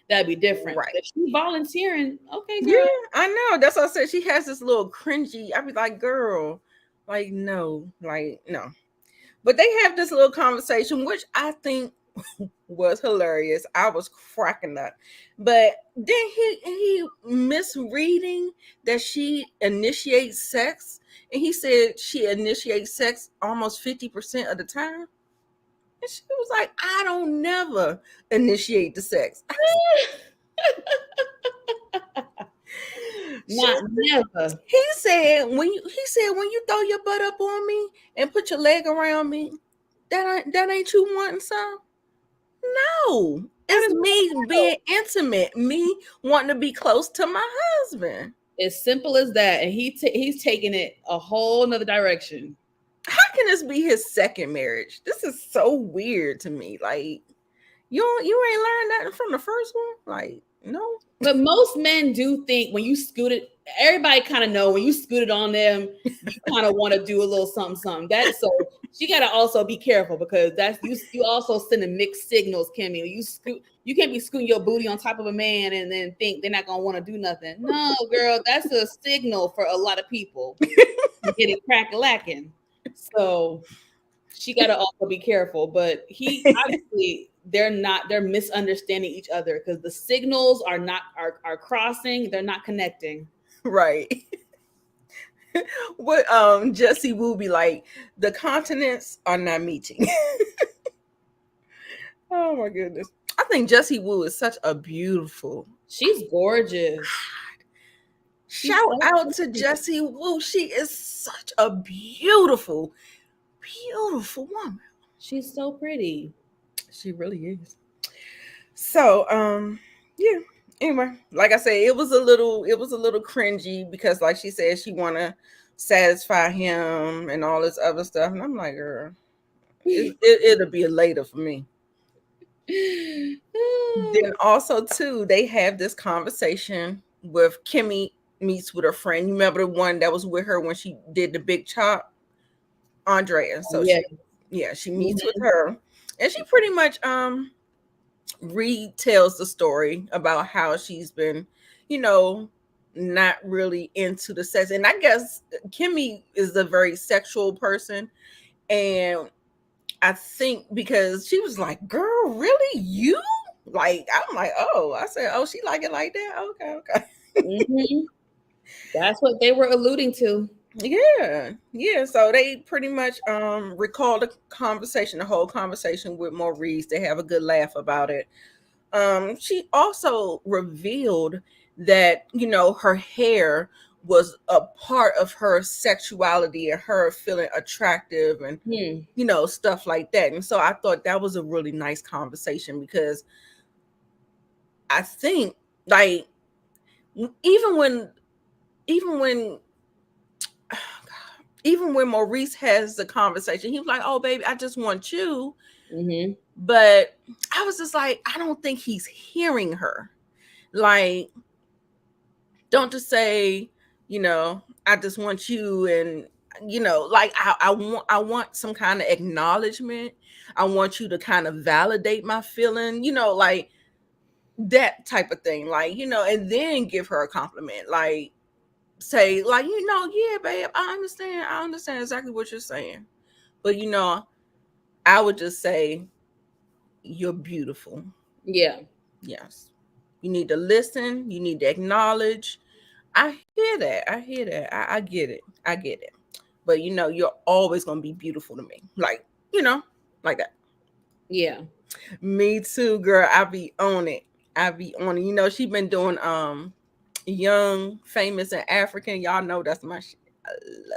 that'd be different. right. If she volunteering, okay, girl. Yeah, I know. That's what I said. She has this little cringy. I'd be like, girl, like, no, like, no. But they have this little conversation, which I think was hilarious. I was cracking up. But then he misreading that she initiates sex, and he said she initiates sex almost 50% of the time. And she was like, I don't never initiate the sex. Never. He said when you throw your butt up on me and put your leg around me, that ain't you wanting some? No, it's me being intimate, me wanting to be close to my husband. As simple as that, and he's taking it a whole nother direction. How can this be his second marriage? This is so weird to me. Like, you ain't learned nothing from the first one. Like, no. But most men do think when you scoot it, everybody kind of know when you scoot it on them, you kind of want to do a little something. That's so she got to also be careful, because that's you also sending mixed signals, Kimmy. You can't be scooting your booty on top of a man and then think they're not gonna want to do nothing. No, girl, that's a signal for a lot of people to get it crack-a-lacking. So she got to also be careful. But he obviously they're misunderstanding each other, because the signals are crossing. They're not connecting. Right. What Jesse will be like, the continents are not meeting. Oh my goodness. I think Jessie Woo is such a beautiful. She's gorgeous. Shout out to Jessie Woo. She is such a beautiful woman. She's so pretty. She really is. So, yeah. Anyway, like I said, it was a little cringy, because like she said, she wanna satisfy him and all this other stuff. And I'm like, girl, it'll be a later for me. Then also too, they have this conversation with Kimmy meets with her friend. You remember the one that was with her when she did the big chop, Andrea. So she meets with her, and she pretty much retells the story about how she's been, not really into the sex. And I guess Kimmy is a very sexual person, and I think because she was like, girl, really? You? Like, I'm like, oh, I said, oh, she like it like that? Okay. Mm-hmm. That's what they were alluding to. Yeah. So they pretty much recall the whole conversation with Maurice. They have a good laugh about it. She also revealed that, her hair was a part of her sexuality and her feeling attractive and stuff like that. And so I thought that was a really nice conversation, because I think, like, even when Maurice has the conversation, he was like, oh baby, I just want you. Mm-hmm. But I was just like, I don't think he's hearing her. Like, don't just say, I just want you, and like I want some kind of acknowledgement. I want you to kind of validate my feeling, like that type of thing. Like, and then give her a compliment. Like, say, like, yeah, babe, I understand exactly what you're saying. But I would just say, you're beautiful. Yeah. Yes. You need to listen. You need to acknowledge. I hear that. I get it. I get it. But you're always gonna be beautiful to me. Like, like that. Yeah. Me too, girl. I be on it. She been doing Young, Famous, and African. Y'all know that's my shit.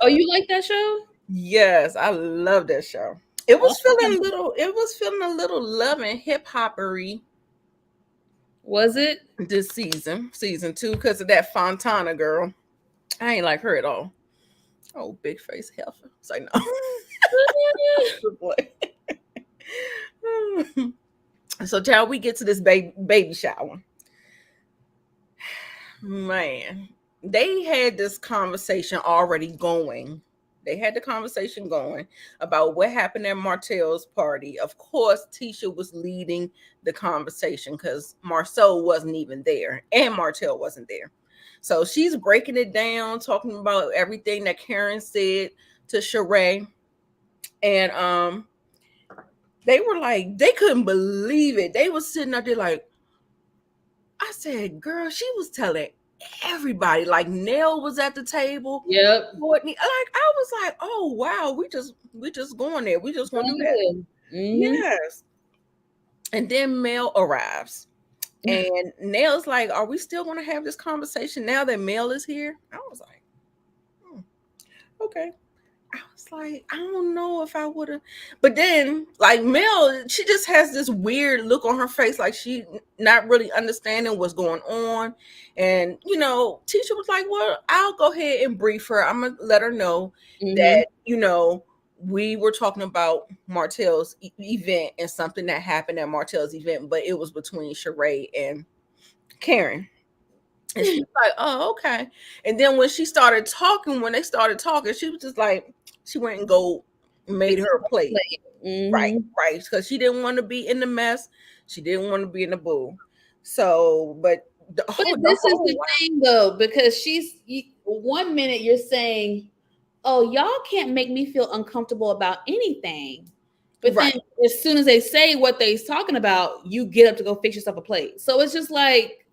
Oh, you like that show? Yes, I love that show. It was feeling a little love and hip hoppery. Was it? This season 2, because of that Fontana girl. I ain't like her at all. Oh, big face heifer. It's like, no. Good boy. So, child, we get to this baby shower. Man, they had this conversation already going. They had the conversation going about what happened at Martell's party. Of course, Tisha was leading the conversation because Marcel wasn't even there and Martell wasn't there. So she's breaking it down, talking about everything that Karen said to Sheree. And they were like, they couldn't believe it. They were sitting up there like, I said, girl, she was telling everybody. Like, Nell was at the table. Yep. Courtney, like, I was like, oh wow, we just going there. We just gonna do that. Mm-hmm. Yes. And then Mel arrives. And Nell's like, are we still gonna have this conversation now that Mel is here? I was like, okay. I was like, I don't know if I would have. But then, like, Mel, she just has this weird look on her face, like she not really understanding what's going on. And, Tisha was like, well, I'll go ahead and brief her. I'm going to let her know that, we were talking about Martell's event and something that happened at Martell's event, but it was between Sheree and Karen. And she's like, oh, okay. And then when they started talking, she was just like, she went and made her a plate. Mm-hmm. Right. Because she didn't want to be in the mess. She didn't want to be in the bowl. So, but this is the thing, though, because one minute you're saying, oh, y'all can't make me feel uncomfortable about anything. But then as soon as they say what they're talking about, you get up to go fix yourself a plate. So it's just like,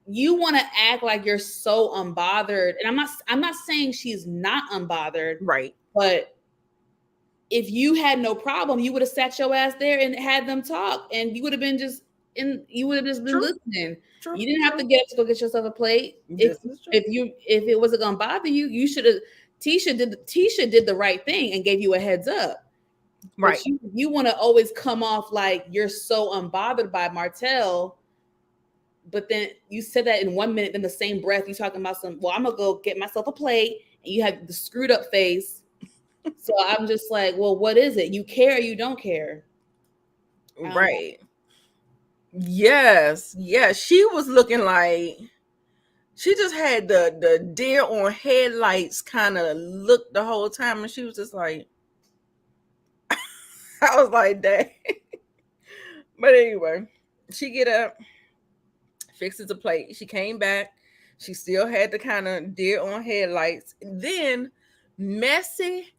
you want to act like you're so unbothered. And I'm not saying she's not unbothered. Right. But if you had no problem, you would have sat your ass there and had them talk, and you would have been been listening. True. You didn't have to get up to go get yourself a plate. If it wasn't gonna bother you, you should have. Tisha did the right thing and gave you a heads up. Right. But you want to always come off like you're so unbothered by Martell. But then you said that in 1 minute, in the same breath, you talking about I'm gonna go get myself a plate, and you have the screwed up face. So I'm just like, well, what is it? You care or you don't care? Right. Yes. Yeah. She was looking like she just had the deer on headlights kind of look the whole time, and she was just like, I was like, dang. But anyway, she get up, fixes the plate. She came back. She still had the kind of deer on headlights. And then messy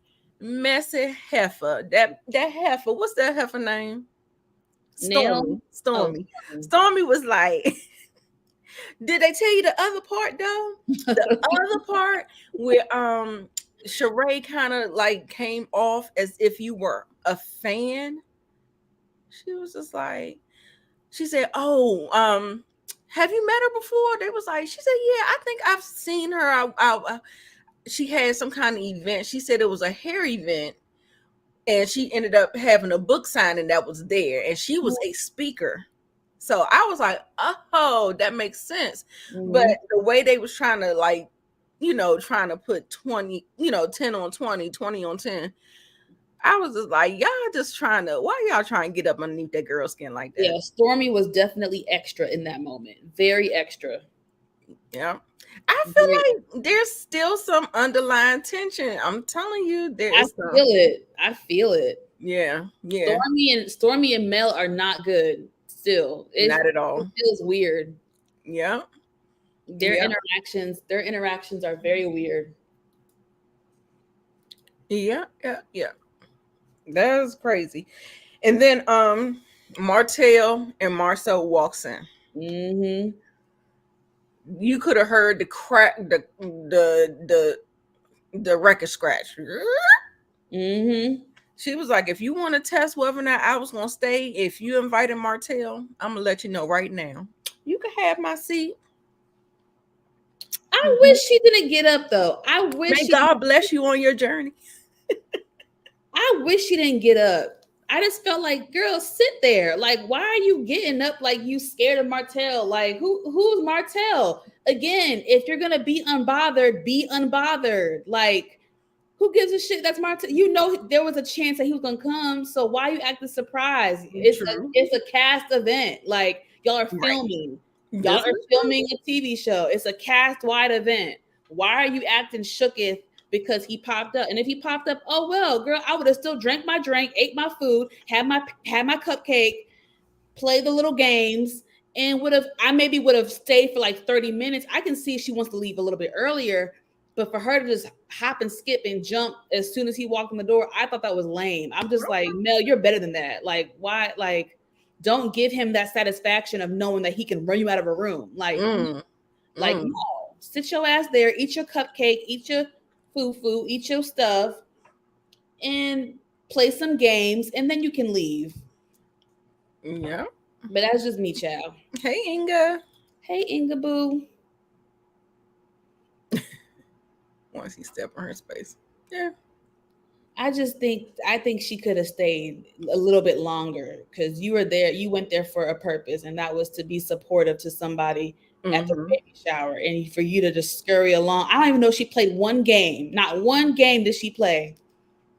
heifer. That heifer. What's that heifer name? Stormy. Stormy was like, did they tell you the other part though? The other part where Sheree kind of like came off as if you were a fan. She was just like, she said, oh, have you met her before? They was like, she said, yeah, I think I've seen her. She had some kind of event. She said it was a hair event, and she ended up having a book signing that was there, and she was a speaker. So I was like, oh, that makes sense. Mm-hmm. But the way they was trying to like, trying to put 20, 10 on 20, 20 on 10. I was just like, y'all just trying to, why y'all trying to get up underneath that girl's skin like that? Yeah, Stormy was definitely extra in that moment. Very extra. Yeah. I feel like there's still some underlying tension. I'm telling you, I feel it. I feel it. Yeah. Yeah. Stormy and Mel are not good still. Not at all. It feels weird. Yeah. Their interactions are very weird. Yeah. That is crazy. And then Martell and Marcel walks in. Mm-hmm. You could have heard the crack, the record scratch. Mm-hmm. She was like, if you want to test whether or not I was gonna stay, if you invited Martell, I'm gonna let you know right now. You can have my seat. I wish she didn't get up though. I wish May God bless you on your journey. I wish she didn't get up. I just felt like, girl, sit there. Like, why are you getting up like you scared of Martell? Like, who's Martell? Again, if you're gonna be unbothered, be unbothered. Like, who gives a shit? That's Martell. You know there was a chance that he was gonna come. So why are you acting surprised? It's a cast event. Like, y'all are filming. Right. Y'all are filming a TV show. It's a cast-wide event. Why are you acting shooketh because he popped up? And if he popped up, oh well, girl, I would have still drank my drink, ate my food, had my cupcake, played the little games, and would have stayed for like 30 minutes. I can see she wants to leave a little bit earlier, but for her to just hop and skip and jump as soon as he walked in the door, I thought that was lame. I'm just like, Mel, you're better than that. Like, why? Like, don't give him that satisfaction of knowing that he can run you out of a room. Like, no, sit your ass there, eat your cupcake, eat your foo-foo, eat your stuff, and play some games, and then you can leave. Yeah. But that's just me, child. Hey, Inga. Hey, Inga boo. Once he stepped on her space. Yeah. I think she could have stayed a little bit longer because you were there. You went there for a purpose, and that was to be supportive to somebody at the baby shower. And for you to just scurry along. I don't even know if she played one game. Not one game did she play.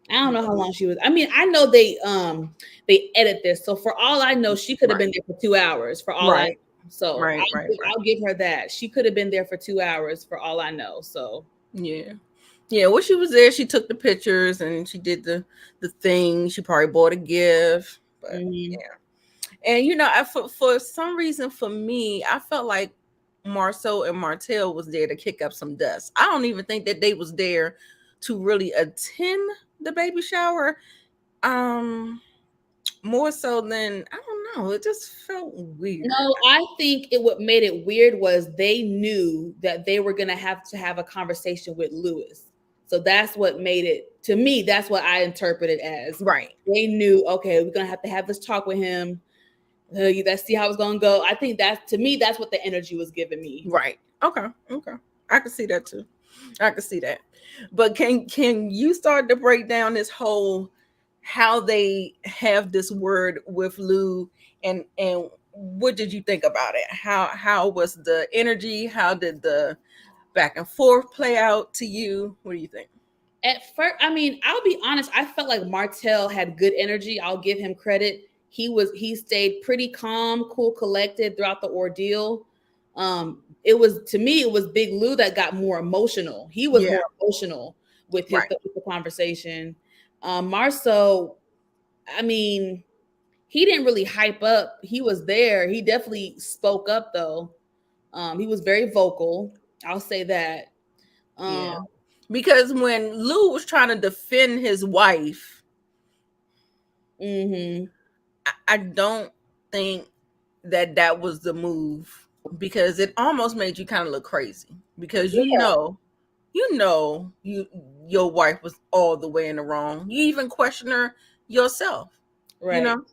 I don't know how long she was. I mean, I know they edit this. So for all I know, she could have been there for 2 hours for all I know. So I'll give her that. She could have been there for 2 hours for all I know. So yeah. Yeah, when she was there, she took the pictures and she did the thing. She probably bought a gift. But yeah. And you know, for some reason for me, I felt like Marceau and Martell was there to kick up some dust. I don't even think that they was there to really attend the baby shower. More so than, I don't know, it just felt weird. No, I think what made it weird was they knew that they were gonna have to have a conversation with Lewis. So that's what made it, to me, that's what I interpreted as. Right. They knew, okay, we're going to have this talk with him. Let's see how it's going to go. I think to me, that's what the energy was giving me. Right. Okay. I can see that too. I can see that. But can you start to break down this whole, how they have this word with Lou, and what did you think about it? How was the energy? How did the back and forth play out to you? What do you think? At first, I mean, I'll be honest, I felt like Martell had good energy. I'll give him credit. He stayed pretty calm, cool, collected throughout the ordeal. It was Big Lou that got more emotional. He was more emotional with the conversation. Marceau, I mean, he didn't really hype up. He was there. He definitely spoke up though. He was very vocal. I'll say that. Because when Lou was trying to defend his wife, I don't think that was the move, because it almost made you kind of look crazy, because your wife was all the way in the wrong. You even question her yourself, right? You know,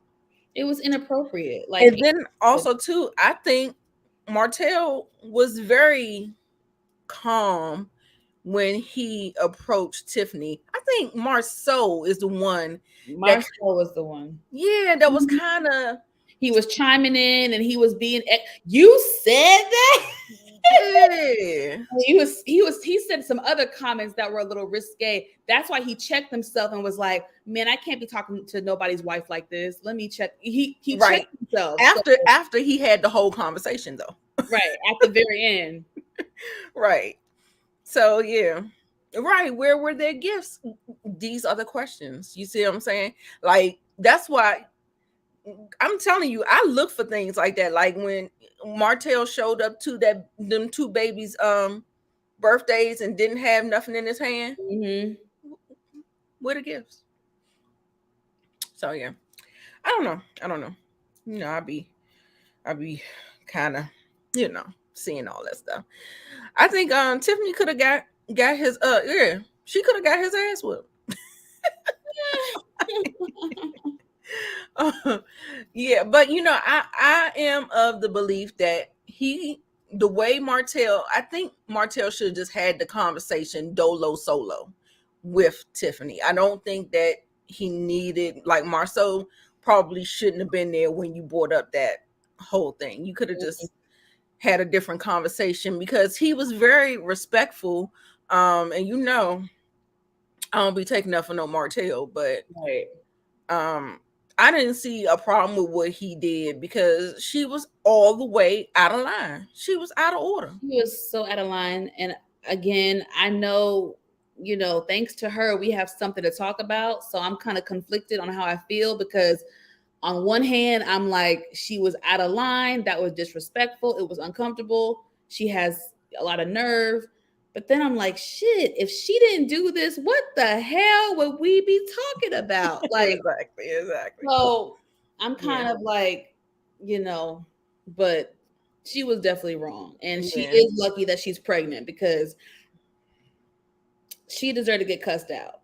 it was inappropriate. Like, and then also too, I think Martell was very calm when he approached Tiffany. I think Marceau is the one. Marceau was the one. Yeah, that was kind of. He was chiming in and he was being. You said that? Yeah. He said some other comments that were a little risque. That's why he checked himself and was like, man, I can't be talking to nobody's wife like this. Let me check. He checked himself. After he had the whole conversation though. Right. At the very end. Right. So yeah. Right. Where were their gifts? These are the questions. You see what I'm saying? Like, that's why I'm telling you, I look for things like that. Like when Martell showed up to them two babies' birthdays and didn't have nothing in his hand. Mm-hmm. Where the gifts? So yeah. I don't know. You know, I'd be kind of, seeing all that stuff. I think Tiffany could have got his she could have got his ass whipped. Yeah, but I am of the belief that the way Martell, I think Martell should have just had the conversation dolo solo with Tiffany. I don't think that he needed, like, Marceau probably shouldn't have been there when you brought up that whole thing. You could have just had a different conversation, because he was very respectful. And I don't be taking up for no Martell, but right. I didn't see a problem with what he did, because she was all the way out of line. She was out of order. She was so out of line. And again, I know, thanks to her, we have something to talk about. So I'm kind of conflicted on how I feel, because on one hand, I'm like, she was out of line. That was disrespectful. It was uncomfortable. She has a lot of nerve. But then I'm like, shit, if she didn't do this, what the hell would we be talking about? Like, exactly. So I'm kind of like, but she was definitely wrong. And she is lucky that she's pregnant, because she deserved to get cussed out.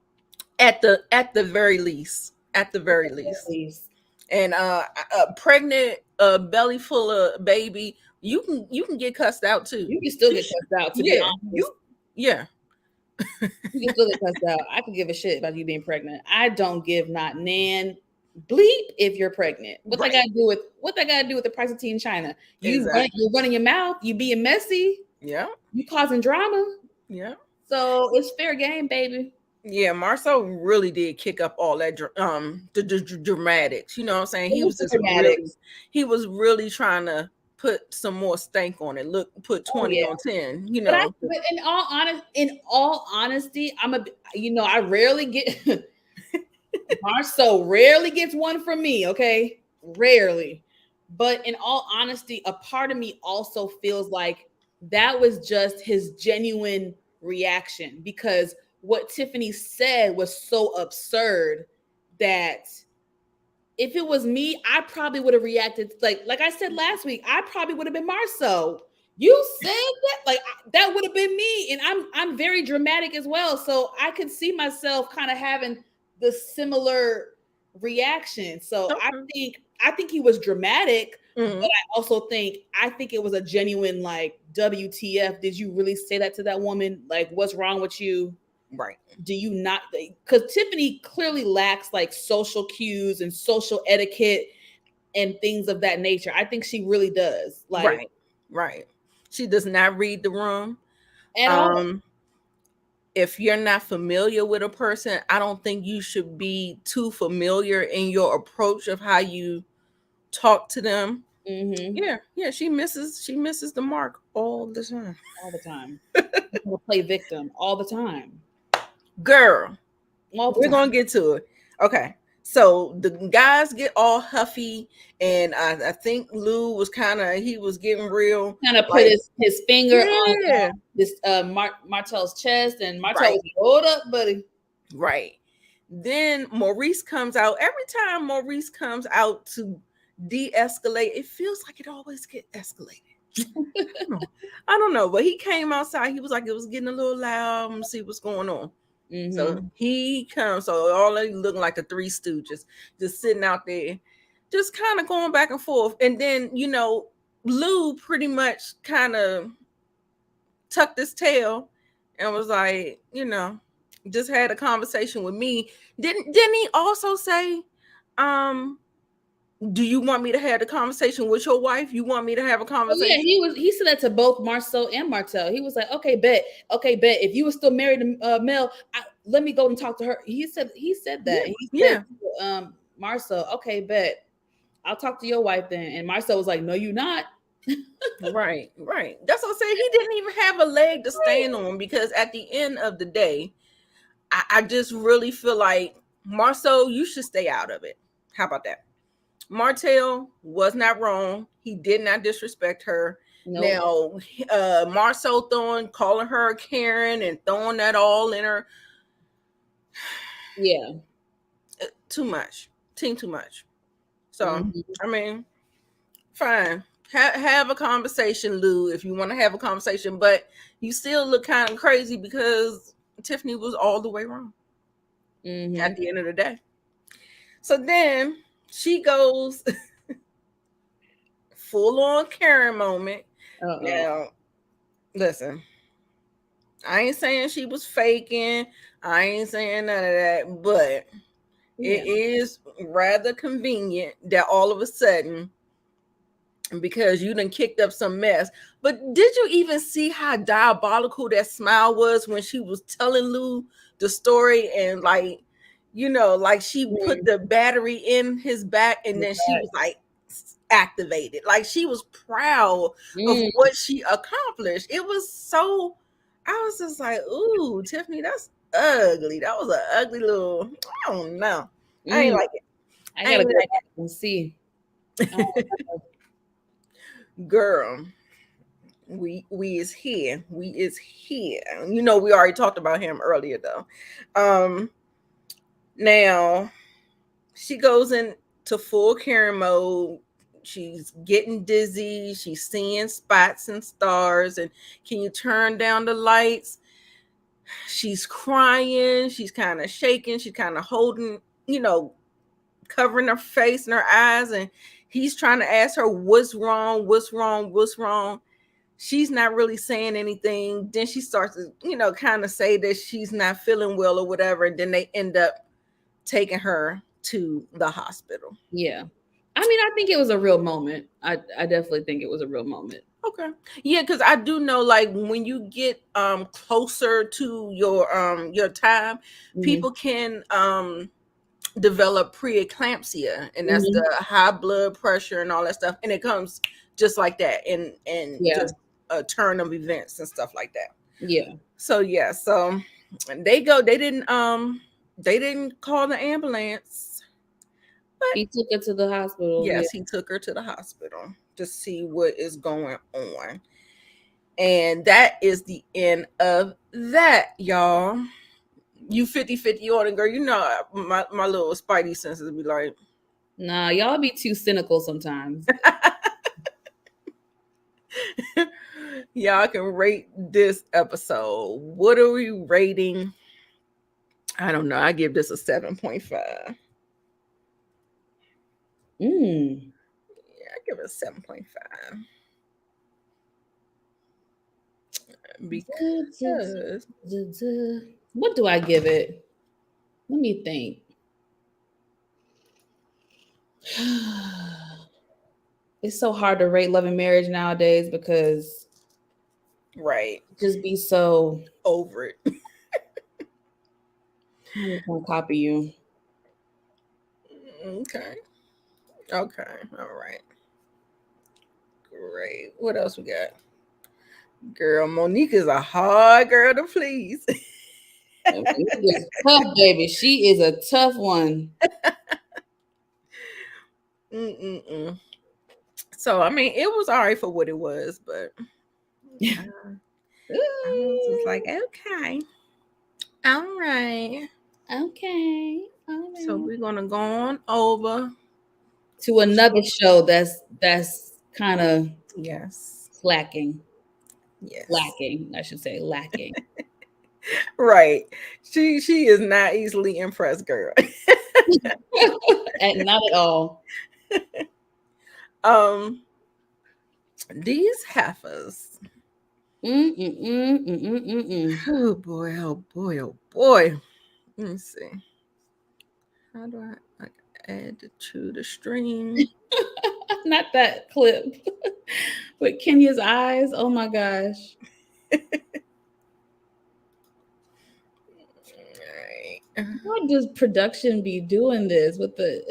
At the very least. At the very least. And a pregnant, belly full of baby, you can get cussed out too. You can still get cussed out, to be honest. You can still get cussed out. I could give a shit about you being pregnant. I don't give not nan bleep if you're pregnant. What that got to do with the price of tea in China? You're running your mouth. You being messy. Yeah. You causing drama. Yeah. So it's fair game, baby. Yeah, Marceau really did kick up all that the dramatics. You know what I'm saying? He was just he was really trying to put some more stank on it. Look, put 20 on 10. But in all honesty, I rarely get Marceau rarely gets one from me. Okay, rarely. But in all honesty, a part of me also feels like that was just his genuine reaction, because what Tiffany said was so absurd that if it was me, I probably would have reacted like I said last week. I probably would have been Marceau. You said that, like, that would have been me, and I'm very dramatic as well, so I could see myself kind of having the similar reaction. So I think he was dramatic, but I also think it was a genuine, like, WTF? Did you really say that to that woman? Like, what's wrong with you? Right. Do you not? Because Tiffany clearly lacks, like, social cues and social etiquette and things of that nature. I think she really does. Like, right. She does not read the room at all. If you're not familiar with a person, I don't think you should be too familiar in your approach of how you talk to them. Yeah. She misses the mark all the time. Play victim all the time. Girl, we're gonna get to it. Okay, so the guys get all huffy, and I think Lou was he was getting real, kind of put his finger on this Martell's chest, and Martell was, hold up, buddy. Right. Then Maurice comes out. Every time Maurice comes out to de-escalate, it feels like it always gets escalated. I don't know, but he came outside. He was like, it was getting a little loud. Let's see what's going on. So he comes, so all they looking like the Three Stooges, just sitting out there, just kind of going back and forth. And then, Lou pretty much kind of tucked his tail and was like, just had a conversation with me. Didn't he also say, do you want me to have the conversation with your wife? You want me to have a conversation? Oh, yeah, he said that to both Marceau and Martell. He was like, okay, bet. If you were still married to Mel, let me go and talk to her. He said that. Yeah. He said to, Marceau, okay, bet. I'll talk to your wife then. And Marceau was like, no, you not. Right. That's what I'm saying. He didn't even have a leg to stand on, because at the end of the day, I just really feel like, Marceau, you should stay out of it. How about that? Martell was not wrong. He did not disrespect her. Nope. Now, Marceau calling her Karen and throwing that all in her. Yeah. Too much. Team too much. So, I mean, fine. Have a conversation, Lou, if you want to have a conversation. But you still look kind of crazy, because Tiffany was all the way wrong at the end of the day. So then she goes full on Karen moment. Now, listen, I ain't saying she was faking. I ain't saying none of that. But it is rather convenient that all of a sudden, because you done kicked up some mess. But did you even see how diabolical that smile was when she was telling Lou the story, and like, like she put the battery in his back, and then she was like activated, like she was proud of what she accomplished. It was so, I was just like, ooh, Tiffany, that's ugly. That was an ugly little, I don't know. I ain't like it. I gotta go back and see. Girl, we is here. We is here. We already talked about him earlier though. Now she goes into full Karen mode. She's getting dizzy. She's seeing spots and stars. And can you turn down the lights? She's crying. She's kind of shaking. She's kind of holding, covering her face and her eyes. And he's trying to ask her, what's wrong? What's wrong? What's wrong? She's not really saying anything. Then she starts to, kind of say that she's not feeling well or whatever. And then they end up taking her to the hospital. Yeah. I mean, I think it was a real moment. I definitely think it was a real moment. Okay. Yeah, because I do know, like, when you get closer to your time, people can develop preeclampsia, and that's the high blood pressure and all that stuff, and it comes just like that, and just a turn of events and stuff like that. Yeah. So they didn't call the ambulance. But he took her to the hospital. Yes, he took her to the hospital to see what is going on. And that is the end of that, y'all. You 50-50 on it, girl. My little spidey senses be like, nah, y'all be too cynical sometimes. Y'all can rate this episode. What are we rating? I don't know. I give this a 7.5. Yeah, I give it a 7.5. Because what do I give it? Let me think. It's so hard to rate Love and Marriage nowadays because just be so over it. I'm just gonna copy you. Okay. All right. Great. What else we got? Girl, Monique is a hard girl to please. Is tough, baby. She is a tough one. So, I mean, it was all right for what it was, but I was just like, okay. All right. Okay. So we're gonna go on over to another show that's kind of lacking. Yes. Lacking, I should say lacking. Right. She is not easily impressed, girl. And not at all. These heifers. Oh boy. Let me see. How do I Add to the stream. Not that clip with Kenya's eyes. Oh my gosh. How does production be doing this with the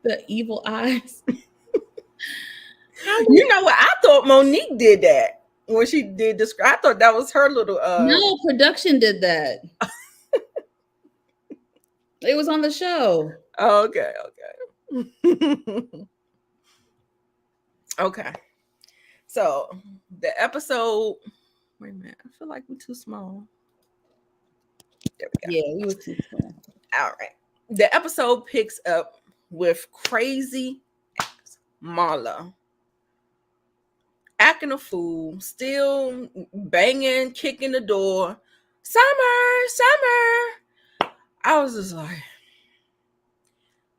the evil eyes? You know what? I thought Monique did that when she did this. I thought that was her little. No, production did that. It was on the show. Okay. Okay. So the episode. Wait a minute. I feel like we're too small. There we go. Yeah, we were too small. All right. The episode picks up with crazy Marlo acting a fool, still banging, kicking the door. Summer. I was just like,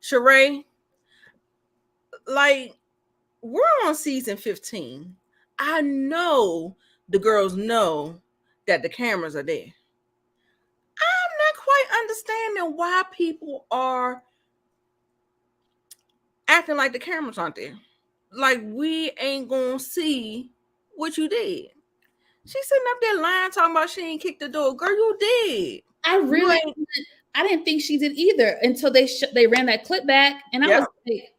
Sheree, like, we're on season 15. I know the girls know that the cameras are there. I'm not quite understanding why people are acting like the cameras aren't there. Like, we ain't gonna see what you did. She's sitting up there lying, talking about she ain't kicked the door. Girl, you did. I didn't think she did either until they ran that clip back, and I was like,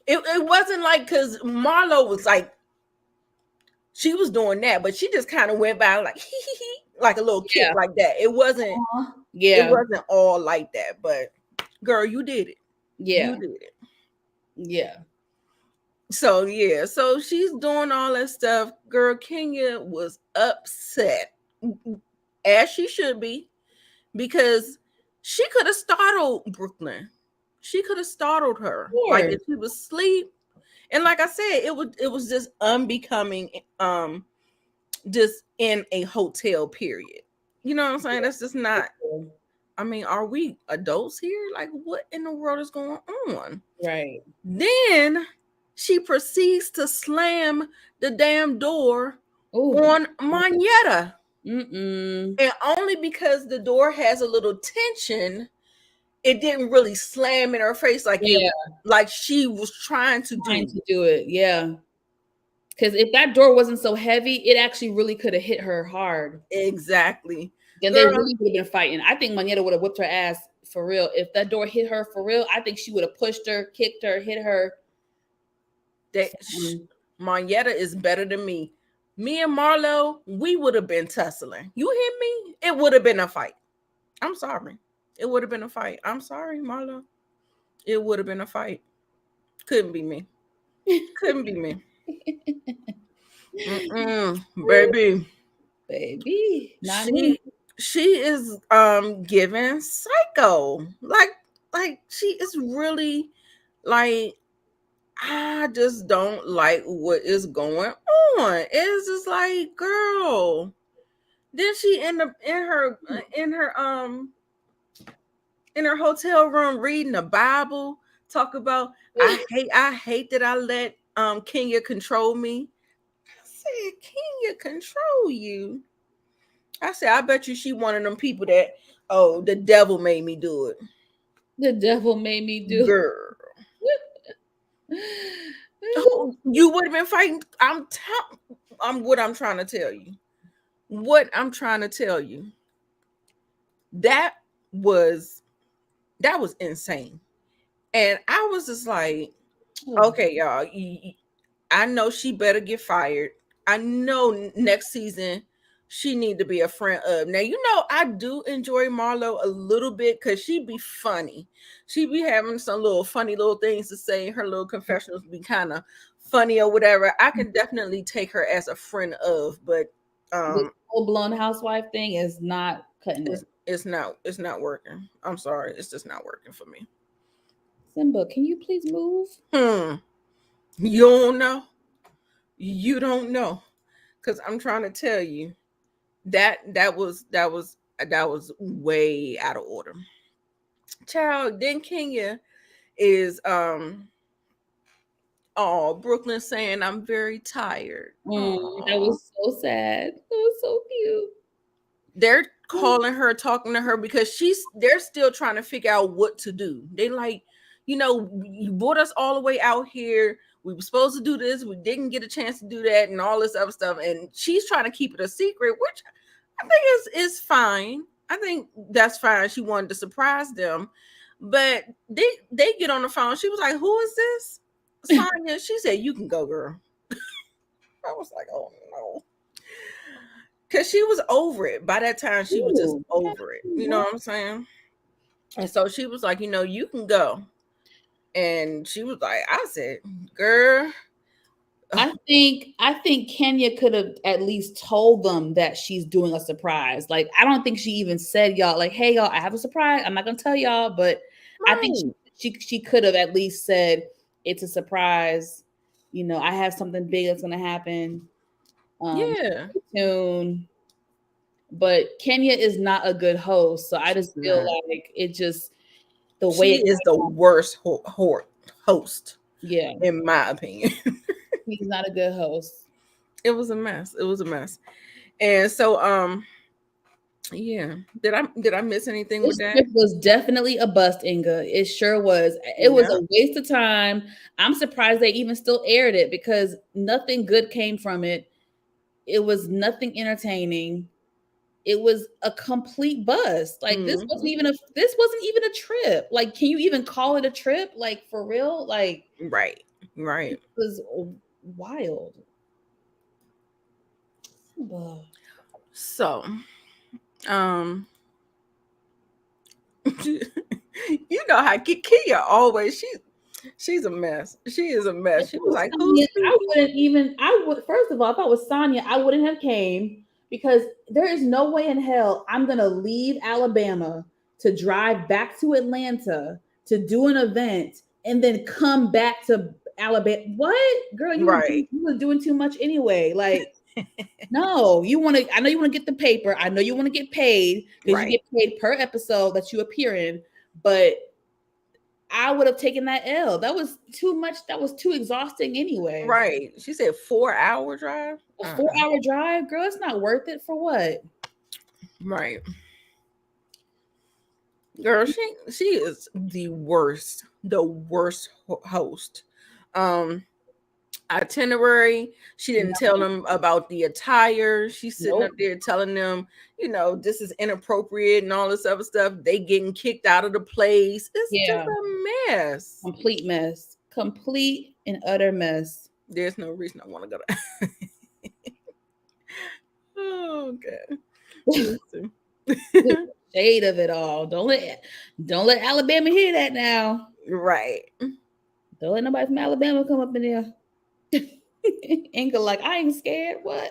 it wasn't like, because Marlo was like, she was doing that, but she just kind of went by like like a little kick like that. It wasn't. It wasn't all like that. But girl, you did it. Yeah, you did it. Yeah. So she's doing all that stuff. Girl, Kenya was upset, as she should be, because she could have startled Brooklyn. She could have startled her, like if she was asleep. And like I said, it was just unbecoming, just in a hotel. Period. You know what I'm saying? That's just not. I mean, are we adults here? Like, what in the world is going on? Right. Then she proceeds to slam the damn door on Monietta. And only because the door has a little tension, it didn't really slam in her face like like she was trying to do it. Yeah. Because if that door wasn't so heavy, it actually really could have hit her hard. Exactly. Then they really would have been fighting. I think Monietta would have whipped her ass for real. If that door hit her for real, I think she would have pushed her, kicked her, hit her. Monietta is better than me. Me and Marlo, we would have been tussling. You hear me? It would have been a fight. I'm sorry. It would have been a fight. I'm sorry, Marlo. It would have been a fight. Couldn't be me. Couldn't be me. Baby. She is giving psycho. Like she is really like, I just don't like what is going on. It's just like, girl. Then she end up in her hotel room reading the Bible, talk about I hate that I let Kenya control me. I said, Kenya control you? I said, I bet you she one of them people that, oh, the devil made me do it. The devil made me do it. Girl. You would have been fighting. What I'm trying to tell you. What I'm trying to tell you. That was insane. And I was just like, okay, y'all, I know she better get fired. I know next season she need to be a friend of. Now, you know, I do enjoy Marlo a little bit because she be funny. She be having some little funny little things to say. Her little confessionals be kind of funny or whatever. I can definitely take her as a friend of, but the full-blown housewife thing is not cutting it. It's not working. I'm sorry. It's just not working for me. Simba, can you please move? You don't know. You don't know. Because I'm trying to tell you that was way out of order. Child, then Kenya is Brooklyn saying, I'm very tired. That was so sad. It was so cute. they're calling her, talking to her because they're still trying to figure out what to do. They like, you brought us all the way out here. We were supposed to do this. We didn't get a chance to do that and all this other stuff. And she's trying to keep it a secret, which I think is fine. I think that's fine. She wanted to surprise them. But they get on the phone. She was like, "Who is this?" Sonya. She said, "You can go, girl." I was like, "Oh no." Because she was over it. By that time, she was just over it. You know what I'm saying? And so she was like, you can go. And she was like, I said, girl. I think Kenya could have at least told them that she's doing a surprise. Like, I don't think she even said, y'all, like, hey, y'all, I have a surprise. I'm not going to tell y'all, but right. I think she could have at least said, it's a surprise. I have something big that's going to happen. Yeah. Soon. But Kenya is not a good host. So I just feel like it just, the way she is the worst host. Yeah. In my opinion. He's not a good host. It was a mess. And so, yeah. Did I miss anything with that? It was definitely a bust, Inga. It sure was. It was a waste of time. I'm surprised they even still aired it because nothing good came from it. It was nothing entertaining. It was a complete bust. Like this wasn't even a trip. Like, can you even call it a trip? Like, for real? Like, right. It was wild. So, you know how Kia always she's a mess. She is a mess. She was like, "Who's?" First of all, if I was Sonya, I wouldn't have came because there is no way in hell I'm gonna leave Alabama to drive back to Atlanta to do an event and then come back to Alabama. What, girl? You were doing too much anyway. Like, no, I know you want to get the paper. I know you want to get paid because you get paid per episode that you appear in, but I would have taken that L. That was too much. That was too exhausting anyway. Right. She said 4-hour drive. A 4-hour drive, girl. It's not worth it for what? Right. Girl, she is the worst host. Itinerary. She didn't tell them about the attire. She's sitting up there telling them, this is inappropriate and all this other stuff. They getting kicked out of the place. It's just a mess. Complete mess. Complete and utter mess. There's no reason I want to go to. Oh, God. Shade of it all. Don't let Alabama hear that now. Right. Don't let nobody from Alabama come up in there. Inga like, I ain't scared. What?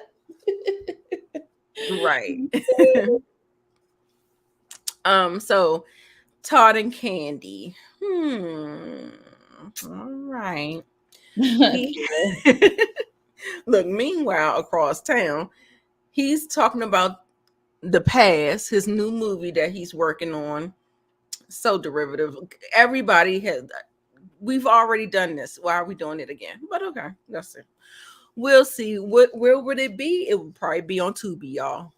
Right. So Todd and Candy. All right. Look, meanwhile, across town, he's talking about The Past, his new movie that he's working on. So derivative. We've already done this. Why are we doing it again? But okay, that's it. We'll see. Where would it be? It would probably be on Tubi, y'all.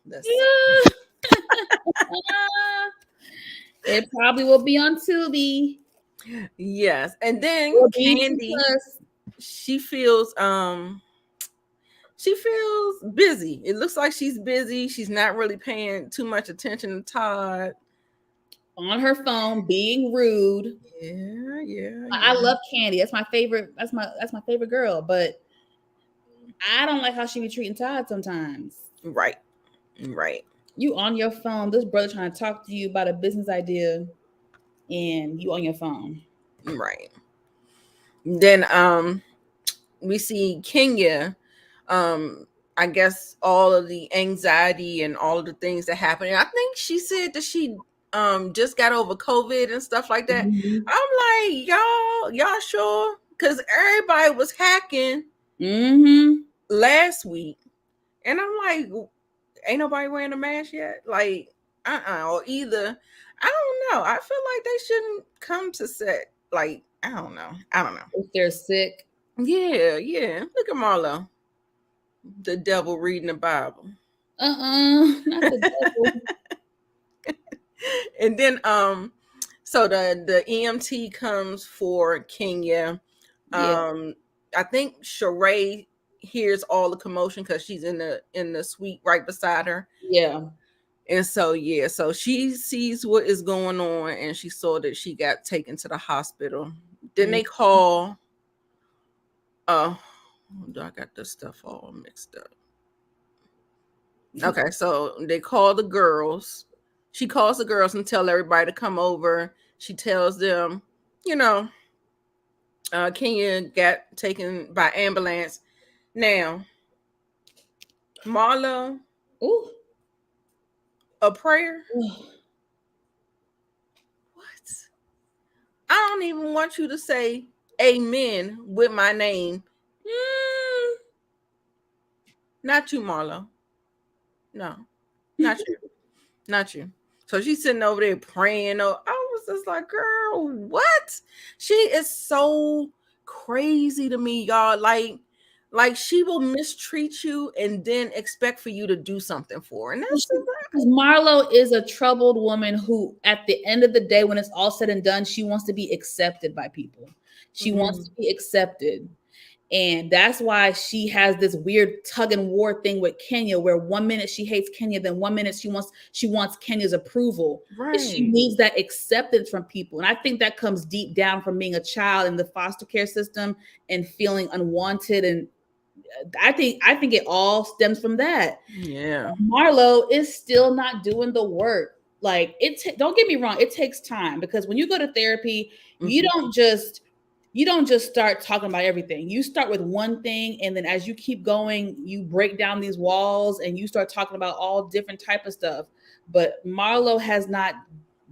It probably will be on Tubi. Yes. And then Candy, she feels busy. It looks like she's busy. She's not really paying too much attention to Todd. On her phone, being rude. Yeah. I love Candy. That's my favorite. That's my favorite girl. But I don't like how she be treating Todd sometimes. Right. You on your phone. This brother trying to talk to you about a business idea, and you on your phone. Right. Then we see Kenya. I guess all of the anxiety and all of the things that happen. And I think she said that she just got over COVID and stuff like that. Mm-hmm. I'm like, y'all sure? Because everybody was hacking last week, and I'm like, ain't nobody wearing a mask yet? Like, or either, I don't know. I feel like they shouldn't come to set. Like, I don't know. If they're sick. Yeah. Look at Marlo, the devil reading the Bible. Not the devil. And then so the EMT comes for Kenya. Yeah. I think Sheree hears all the commotion because she's in the suite right beside her. Yeah. And so yeah, so she sees what is going on and she saw that she got taken to the hospital. Then they call I got this stuff all mixed up. Okay, so they call the girls. She calls the girls and tell everybody to come over. She tells them, you know, Kenya got taken by ambulance. Now, Marlo, Ooh. a prayer? Ooh. What? I don't even want you to say amen with my name. Not you, Marlo. No, not you. Not you. So she's sitting over there praying. Oh, I was just like, girl, what? She is so crazy to me, y'all. Like she will mistreat you and then expect for you to do something for her. And that's Because Marlo is a troubled woman who, at the end of the day, when it's all said and done, she wants to be accepted by people. She wants to be accepted. And that's why she has this weird tug and war thing with Kenya, where 1 minute she hates Kenya, then 1 minute she wants Kenya's approval. right. She needs that acceptance from people. And I think that comes deep down from being a child in the foster care system and feeling unwanted. And I think it all stems from that. Yeah. Marlo is still not doing the work. Like don't get me wrong, it takes time, because when you go to therapy, you don't just start talking about everything. You start with one thing, and then as you keep going, you break down these walls and you start talking about all different type of stuff. But Marlo has not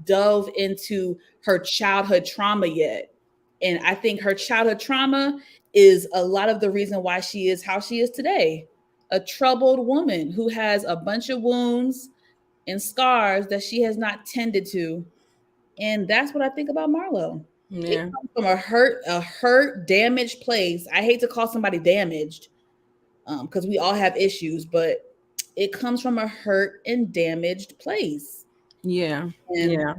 dove into her childhood trauma yet. And I think her childhood trauma is a lot of the reason why she is how she is today. A troubled woman who has a bunch of wounds and scars that she has not tended to. And that's what I think about Marlo. Yeah. It comes from a hurt, damaged place. I hate to call somebody damaged, because we all have issues, but it comes from a hurt and damaged place. Yeah. And yeah.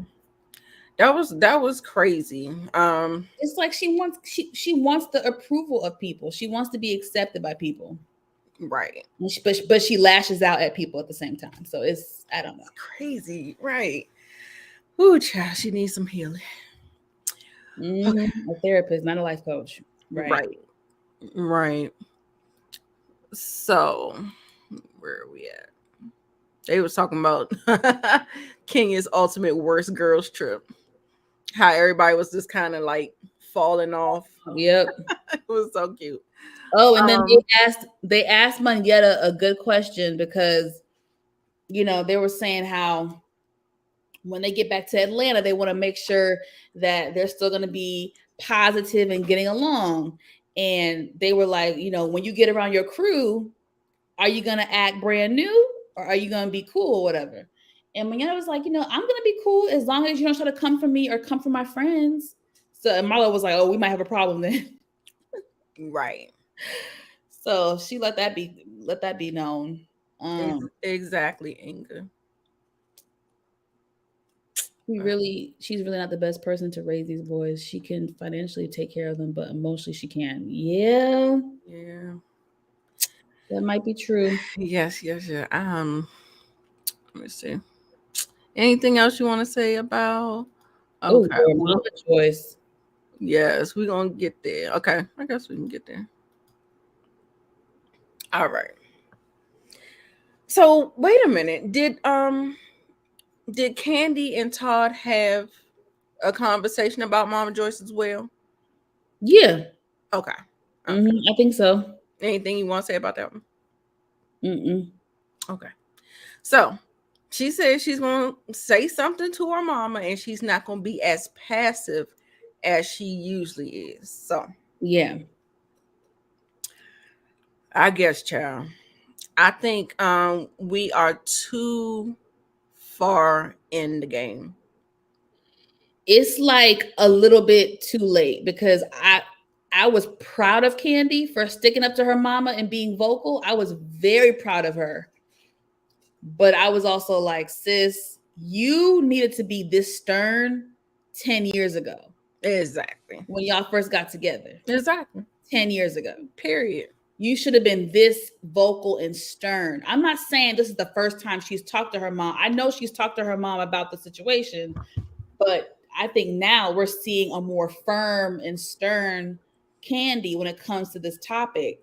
That was crazy. it's like she wants the approval of people. She wants to be accepted by people. Right. But she lashes out at people at the same time. So it's, I don't know. It's crazy. Right. Ooh, child, she needs some healing. Okay. A therapist, not a life coach. Right. So, where are we at? They was talking about Kenya's ultimate worst girls trip. How everybody was just kind of like falling off. Yep. It was so cute. Oh, and then they asked Monietta a good question, because they were saying how when they get back to Atlanta, they want to make sure that they're still going to be positive and getting along. And they were like, when you get around your crew, are you going to act brand new, or are you going to be cool or whatever? And Monietta was like, I'm going to be cool as long as you don't try to come for me or come for my friends. So Marlo was like, oh, we might have a problem then. Right. So she let that be known. Exactly, Inga. She's really not the best person to raise these boys. She can financially take care of them, but emotionally she can. Yeah. That might be true. Yes. Let me see. Anything else you want to say about? Okay. Oh, Mama Joyce. Yes, we're gonna get there. Okay, I guess we can get there. All right. So wait a minute. Did Candy and Todd have a conversation about Mama Joyce as well? Yeah. Okay. I think so. Anything you want to say about that one? Okay. So she says she's going to say something to her mama, and she's not going to be as passive as she usually is. So yeah, I guess, child, I think we are too far in the game. It's like a little bit too late, because I was proud of Candy for sticking up to her mama and being vocal. I was very proud of her. But I was also like, sis, you needed to be this stern 10 years ago. Exactly. When y'all first got together. Exactly. 10 years ago. Period. You should have been this vocal and stern. I'm not saying this is the first time she's talked to her mom. I know she's talked to her mom about the situation, but I think now we're seeing a more firm and stern Kandi when it comes to this topic.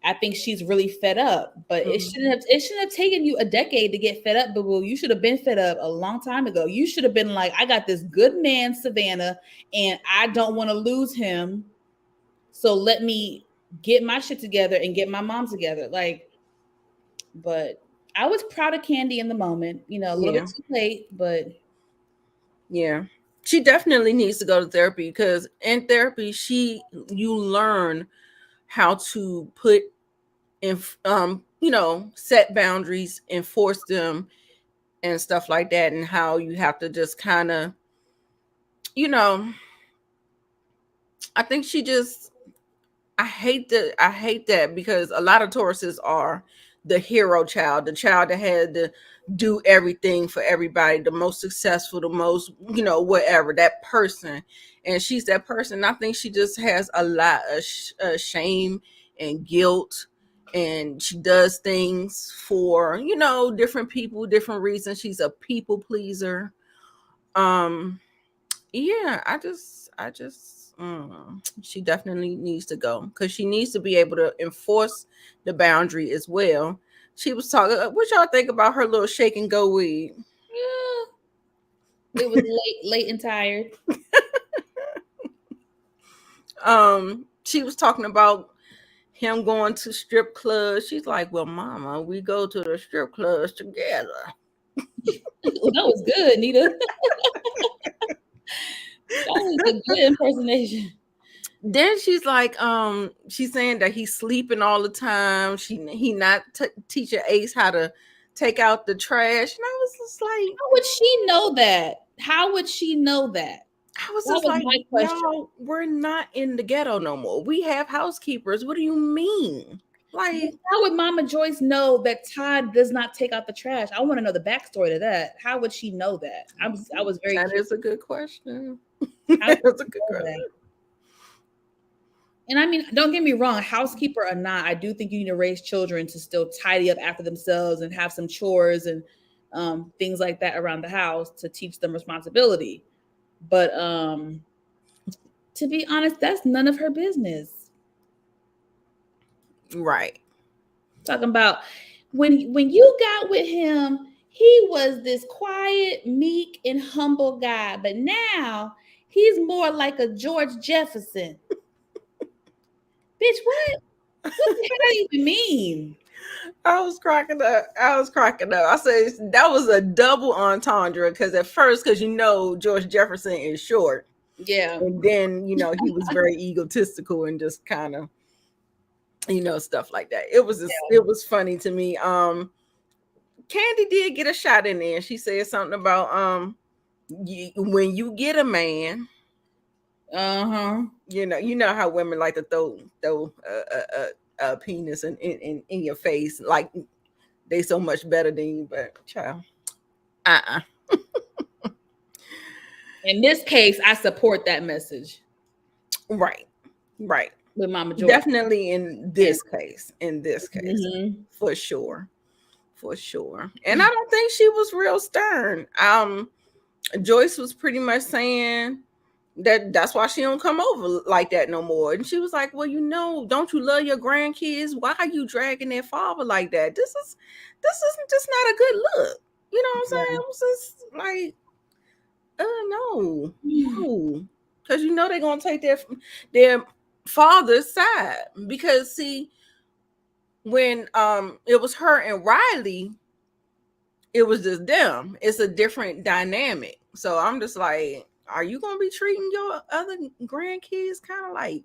I think she's really fed up, but it shouldn't have taken you a decade to get fed up, but well, you should have been fed up a long time ago. You should have been like, I got this good man, Savannah, and I don't want to lose him. So let me get my shit together and get my mom together. Like, but I was proud of Kandi in the moment, you know, a little bit too late, but yeah. She definitely needs to go to therapy, because in therapy, you learn how to put in, you know, set boundaries, enforce them and stuff like that, and how you have to just kind of, you know, I think she just, I hate that, because a lot of Tauruses are the hero child, the child that had to do everything for everybody, the most successful, the most, you know, whatever, that person. And she's that person. I think she just has a lot of shame and guilt, and she does things for, you know, different people, different reasons. She's a people pleaser. Yeah, she definitely needs to go, because she needs to be able to enforce the boundary as well. She was talking, what y'all think about her little shake and go weed? It was late and tired. She was talking about him going to strip clubs. She's like, well, mama, we go to the strip clubs together. Well, that was good, Nita. That was a good impersonation. Then she's like, she's saying that he's sleeping all the time. He not teaching Ace how to take out the trash. And I was just like, how would she know that? How would she know that? I was just like, y'all, we're not in the ghetto no more. We have housekeepers. What do you mean? Like, how would Mama Joyce know that Todd does not take out the trash? I want to know the backstory to that. How would she know that? I was very that curious. Is a good question. That's a good question. And I mean, don't get me wrong, housekeeper or not, I do think you need to raise children to still tidy up after themselves and have some chores and things like that around the house to teach them responsibility. But to be honest, that's none of her business. Right. Talking about when you got with him, he was this quiet, meek, and humble guy. But now he's more like a George Jefferson. Bitch, what? What the hell do you mean? I was cracking up. I said that was a double entendre, because at first, because you know George Jefferson is short. Yeah. And then, you know, he was very egotistical and just kind of, you know, stuff like that. It was funny to me. Kandi did get a shot in there. She said something about when you get a man, you know how women like to throw a penis in your face, like they so much better than you, but child, In this case, I support that message. Right. With Mama Joy. Definitely in this case, for sure. And I don't think she was real stern. Joyce was pretty much saying that's why she don't come over like that no more. And she was like, well, you know, don't you love your grandkids? Why are you dragging their father like that? This is just not a good look. You know what I'm saying? It was just like, no. Because you know they're gonna take their father's side. Because see, when it was her and Riley, it was just them. It's a different dynamic. So I'm just like, are you gonna be treating your other grandkids kind of like?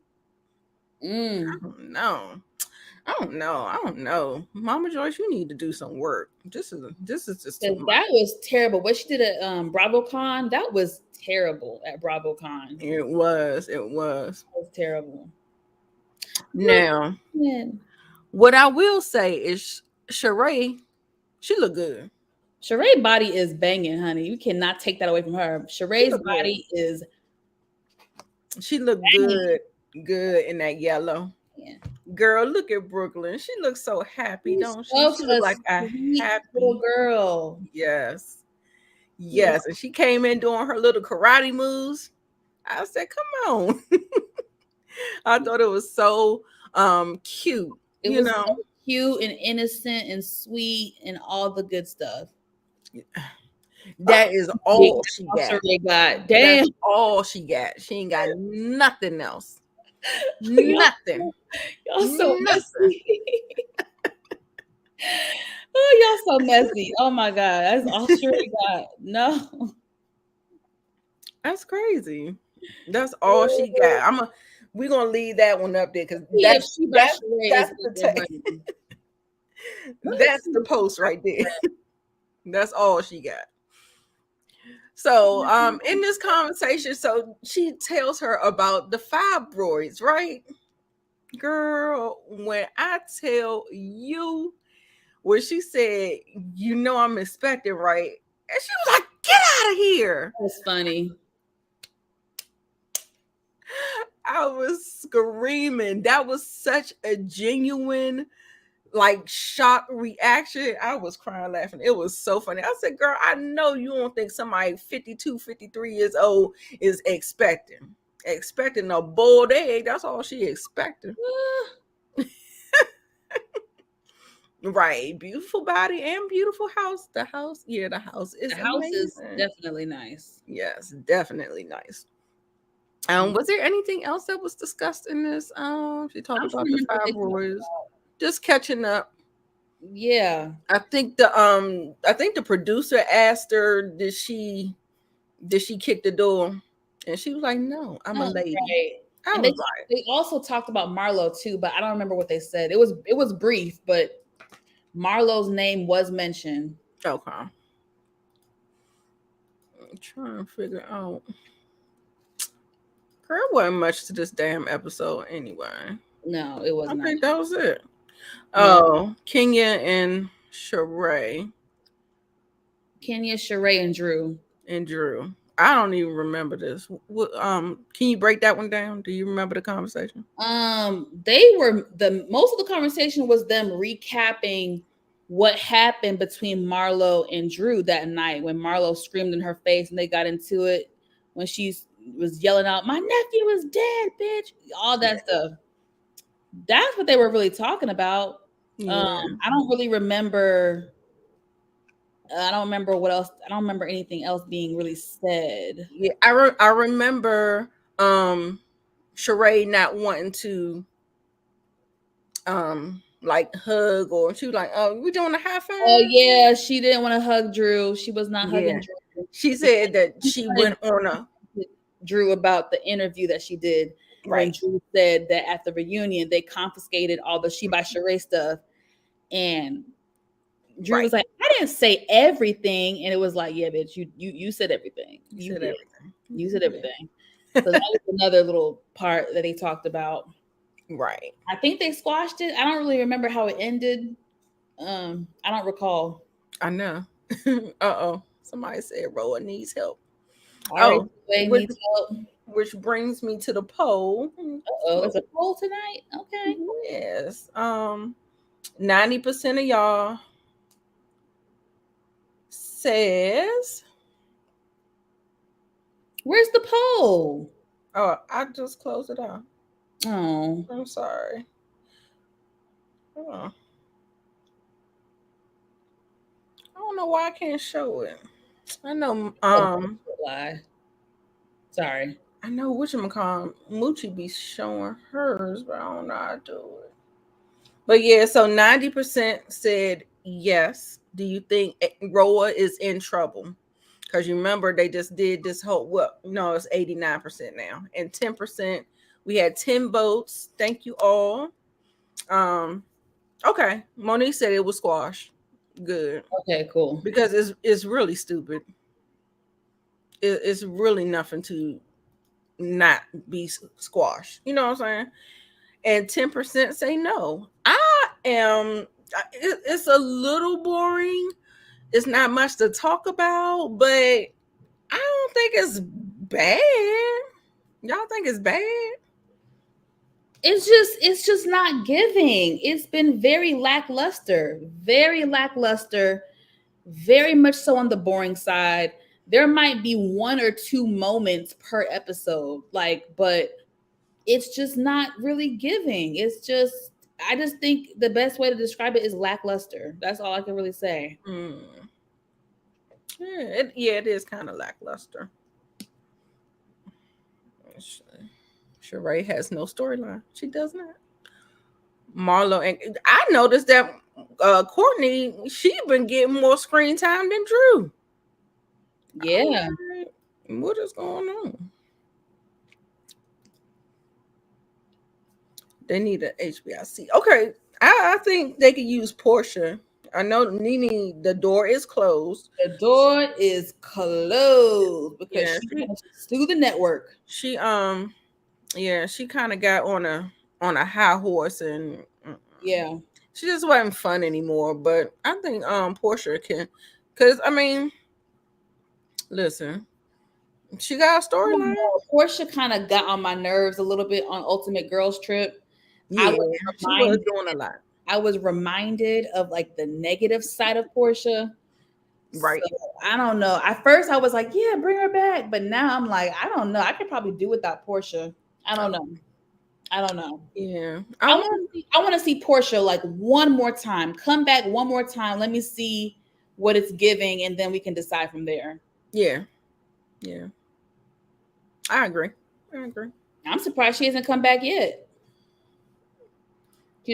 I don't know. Mama Joyce, you need to do some work. This is just too much. That was terrible. What she did at BravoCon, that was terrible at BravoCon. It was terrible. Now, what I will say is Sheree She look good. Sheree's body is banging, honey. You cannot take that away from her. Sheree's body is. She looked good in that yellow. Yeah. Girl, look at Brooklyn. She looks so happy, don't she? She looks like a happy little girl. Yes. Yes. And she came in doing her little karate moves. I said, come on. I thought it was so cute. It was so cute and innocent and sweet and all the good stuff. That is all she got. Damn. That's all she got. She ain't got nothing else. Nothing. Y'all so messy. Oh, y'all so messy. Oh my God. That's all she got. No. That's crazy. That's all she got. We're gonna leave that one up there because that's the post right there. That's all she got. So in this conversation, so she tells her about the fibroids, right? Girl, when I tell you, when she said, you know I'm expecting, right? And she was like, get out of here. That's funny. I was screaming. That was such a genuine, like, shock reaction. I was crying laughing. It was so funny. I said, girl, I know you don't think somebody 52, 53 years old is expecting a boiled egg. That's all she expected. Right. Beautiful body and beautiful house. The house is definitely nice. Yes, definitely nice. Was there anything else that was discussed in this? She talked about the fibroids. Just catching up. Yeah. I think the producer asked her, did she kick the door? And she was like, no, I'm a lady. Right. They also talked about Marlo too, but I don't remember what they said. It was brief, but Marlo's name was mentioned. Okay. I'm trying to figure out. Girl, wasn't much to this damn episode anyway. No, it wasn't. I think that was it. Oh, Kenya and Sheree. Kenya, Sheree, and Drew. I don't even remember this. Can you break that one down? Do you remember the conversation? They were most of the conversation was them recapping what happened between Marlo and Drew that night when Marlo screamed in her face and they got into it when she was yelling out, "My nephew is dead, bitch!" All that stuff. That's what they were really talking about. Yeah. I don't really remember. I don't remember what else. I don't remember anything else being really said. Yeah, I remember Sheree not wanting to like hug, or she was like, "Oh, we're doing a high five." Oh yeah, she didn't want to hug Drew. She was not hugging Drew. She said that she went on Drew about the interview that she did. Right. When Drew said that at the reunion they confiscated all the She by Sheree stuff, and Drew was like, "I didn't say everything," and it was like, "Yeah, bitch, you said everything. You said everything. You said everything." So that was another little part that they talked about. Right. I think they squashed it. I don't really remember how it ended. I don't recall. I know. Somebody said RHOA needs help. Needs help. Which brings me to the poll. It's a poll tonight. Okay. Yes. 90% of y'all says. Where's the poll? Oh, I just closed it out. Oh, I'm sorry. Oh. I don't know why I can't show it. I know. Sorry. I know whatchamacallit, Moochie be showing hers, but I don't know how to do it. But yeah, so 90% said yes. Do you think RHOA is in trouble? Because you remember they just did this whole, it's 89% now. And 10%, we had 10 votes. Thank you all. Okay. Monique said it was squashed. Good. Okay, cool. Because it's really stupid. It's really nothing to not be squashed. You know what I'm saying? And 10% say no. I am it's a little boring. It's not much to talk about, but I don't think it's bad. Y'all think it's bad? It's just not giving. It's been very lackluster, very much so on the boring side. There might be 1 or 2 moments per episode, but it's just not really giving. I just think the best way to describe it is lackluster. That's all I can really say. Yeah, it is kind of lackluster. Sheree has no storyline. She does not. Marlo, and I noticed that Courtney, she been getting more screen time than Drew. Yeah. What is going on? They need an HBIC. Okay, I think they could use Portia. I know Nene, the door is closed. The door is closed because she wants to sue the network. She she kind of got on a high horse, and yeah, she just wasn't fun anymore. But I think Portia can, because I mean, listen, she got a storyline. Portia kind of got on my nerves a little bit on Ultimate Girls Trip. Yeah, she was doing a lot. I was reminded of like the negative side of Portia. Right. So, I don't know. At first I was like, yeah, bring her back. But now I'm like, I don't know. I could probably do without Portia. I don't know. Yeah. I want to see Portia like one more time. Come back one more time. Let me see what it's giving, and then we can decide from there. Yeah. Yeah. I agree. I'm surprised she hasn't come back yet.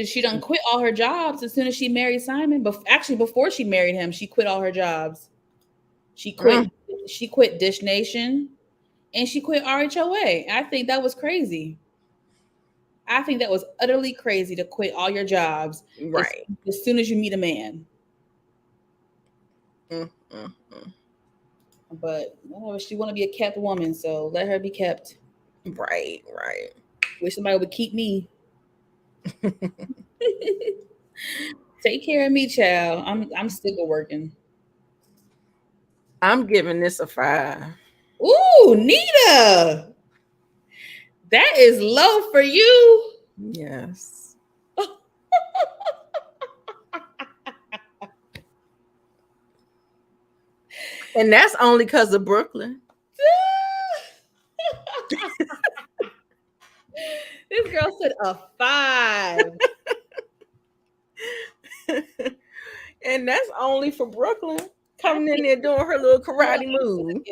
She done quit all her jobs as soon as she married Simon. But actually, before she married him, she quit all her jobs. She quit. She quit Dish Nation, and she quit RHOA. I think that was crazy. I think that was utterly crazy to quit all your jobs as soon as you meet a man. But she want to be a kept woman, so let her be kept. Right. Wish somebody would keep me. Take care of me, child. I'm still working. I'm giving this a 5. Ooh, Nita. That is low for you. Yes. And that's only because of Brooklyn. This girl said a 5. And that's only for Brooklyn coming in there doing her little karate move.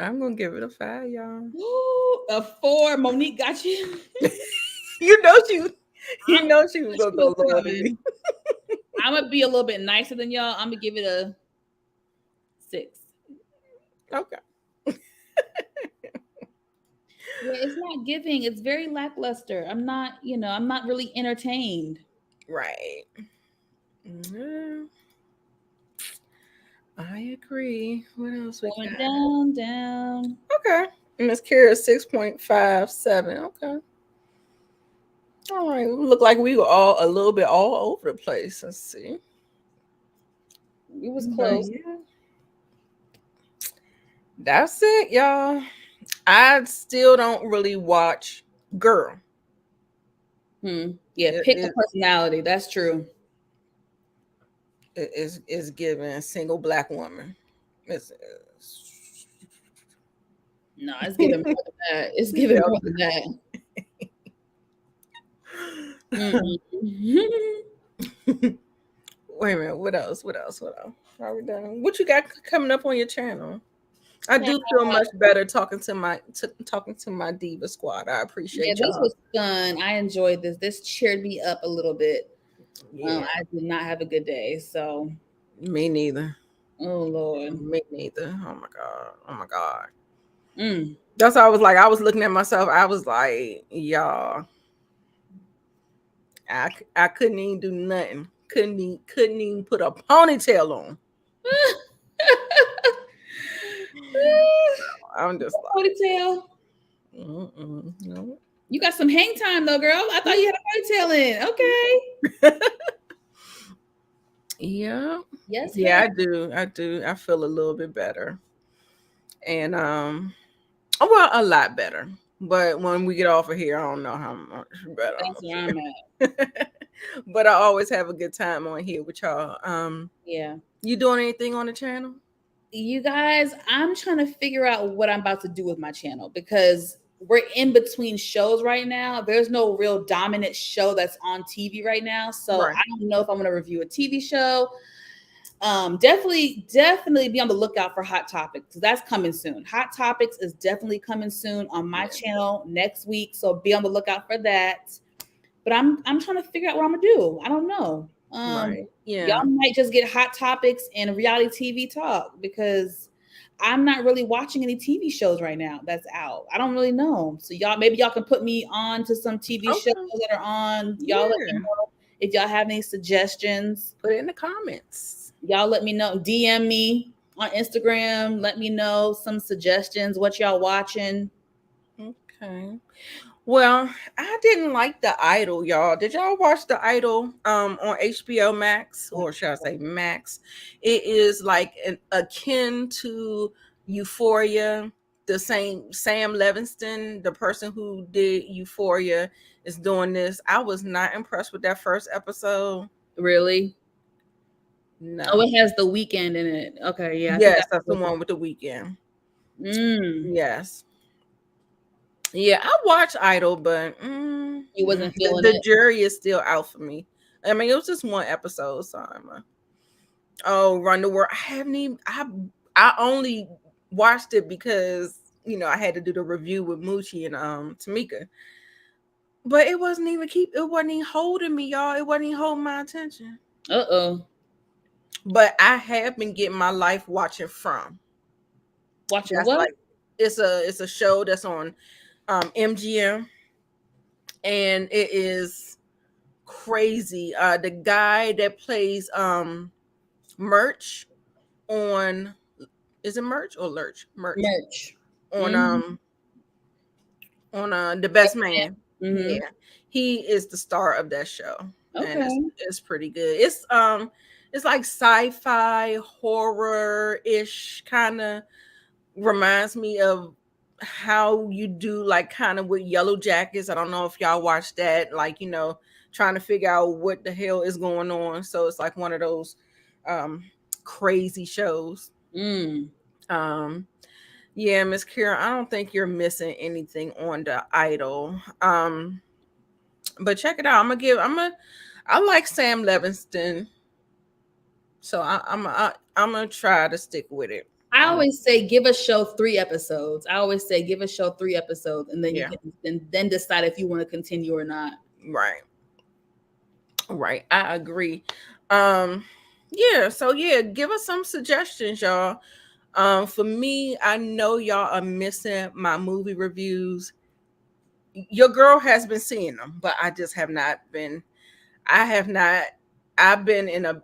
I'm gonna give it a 5, y'all. Ooh, a 4. Monique got you. You know she was gonna go lower than me. I'm gonna be a little bit nicer than y'all. I'm gonna give it a 6. Okay. Yeah, it's not giving. It's very lackluster. I'm not really entertained. Right. Mm-hmm. I agree. What else we got? Down. Okay. Miss Kira 6.57. Okay. All right. Look like we were all a little bit all over the place. Let's see. It was close. Yeah. That's it, y'all. I still don't really watch Girl. Yeah, pick a personality. That's true. It's giving single black woman. No, it's giving more than that. It's giving more than that. Wait a minute. What else? Are we done? What you got coming up on your channel? I do feel much better talking to my Diva squad. I appreciate y'all. This was fun. I enjoyed this. This cheered me up a little bit. Yeah. I did not have a good day, so. Me neither. Oh Lord. Me neither. Oh my God. That's why I was looking at myself. I was like, y'all, I couldn't even do nothing. Couldn't even put a ponytail on. I'm just ponytail. No. You got some hang time though, girl. I thought you had a ponytail in. Okay. Yeah. Yes. Yeah, I do. I feel a little bit better. And well, a lot better. But when we get off of here, I don't know how much better I'm That's where I'm at. But I always have a good time on here with y'all. Yeah. You doing anything on the channel? You guys, I'm trying to figure out what I'm about to do with my channel because we're in between shows right now. There's no real dominant show that's on TV right now. So Right. I don't know if I'm going to review a TV show. Definitely be on the lookout for Hot Topics. That's coming soon. Hot Topics is definitely coming soon on my channel next week. So be on the lookout for that. But I'm trying to figure out what I'm gonna do. I don't know. Right. Yeah. Y'all might just get Hot Topics and reality TV talk because I'm not really watching any TV shows right now that's out. I don't really know. So maybe y'all can put me on to some TV shows that are on. Y'all let me know if y'all have any suggestions. Put it in the comments. Y'all let me know. DM me on Instagram. Let me know some suggestions. What y'all watching? Okay. Well, I didn't like The Idol, y'all. Did y'all watch The Idol on HBO Max, or should I say Max? It is like akin to Euphoria. The same Sam Levinson, the person who did Euphoria, is doing this. I was not impressed with that first episode. Really? No. Oh, it has The Weeknd in it. Okay, yeah. Yes, that's the one with The Weeknd. Yes. Yeah, I watched Idol, but you wasn't feeling the jury is still out for me. I mean, it was just one episode, so Run the World. I only watched it because I had to do the review with Moochie and Tamika. But it wasn't even holding me, y'all. It wasn't even holding my attention. But I have been getting my life watching From. Watching what? Like it's a show that's on MGM, and it is crazy. The guy that plays Merch on, is it Merch or Lurch? Merch on The Best Man. Yeah, he is the star of that show. Okay. And it's pretty good. It's like sci-fi horror-ish, kind of reminds me of how you do like kind of with Yellow Jackets. I don't know if y'all watch that, like trying to figure out what the hell is going on. So it's like one of those crazy shows. Yeah, Miss Kira, I don't think you're missing anything on The Idol. But check it out. I like Sam Levinson, so I'm gonna try to stick with it. I always say give a show 3 episodes. And then you can then decide if you want to continue or not. Right. I agree. Yeah, so give us some suggestions, y'all. For me, I know y'all are missing my movie reviews. Your girl has been seeing them, but I just have not been. I've been in a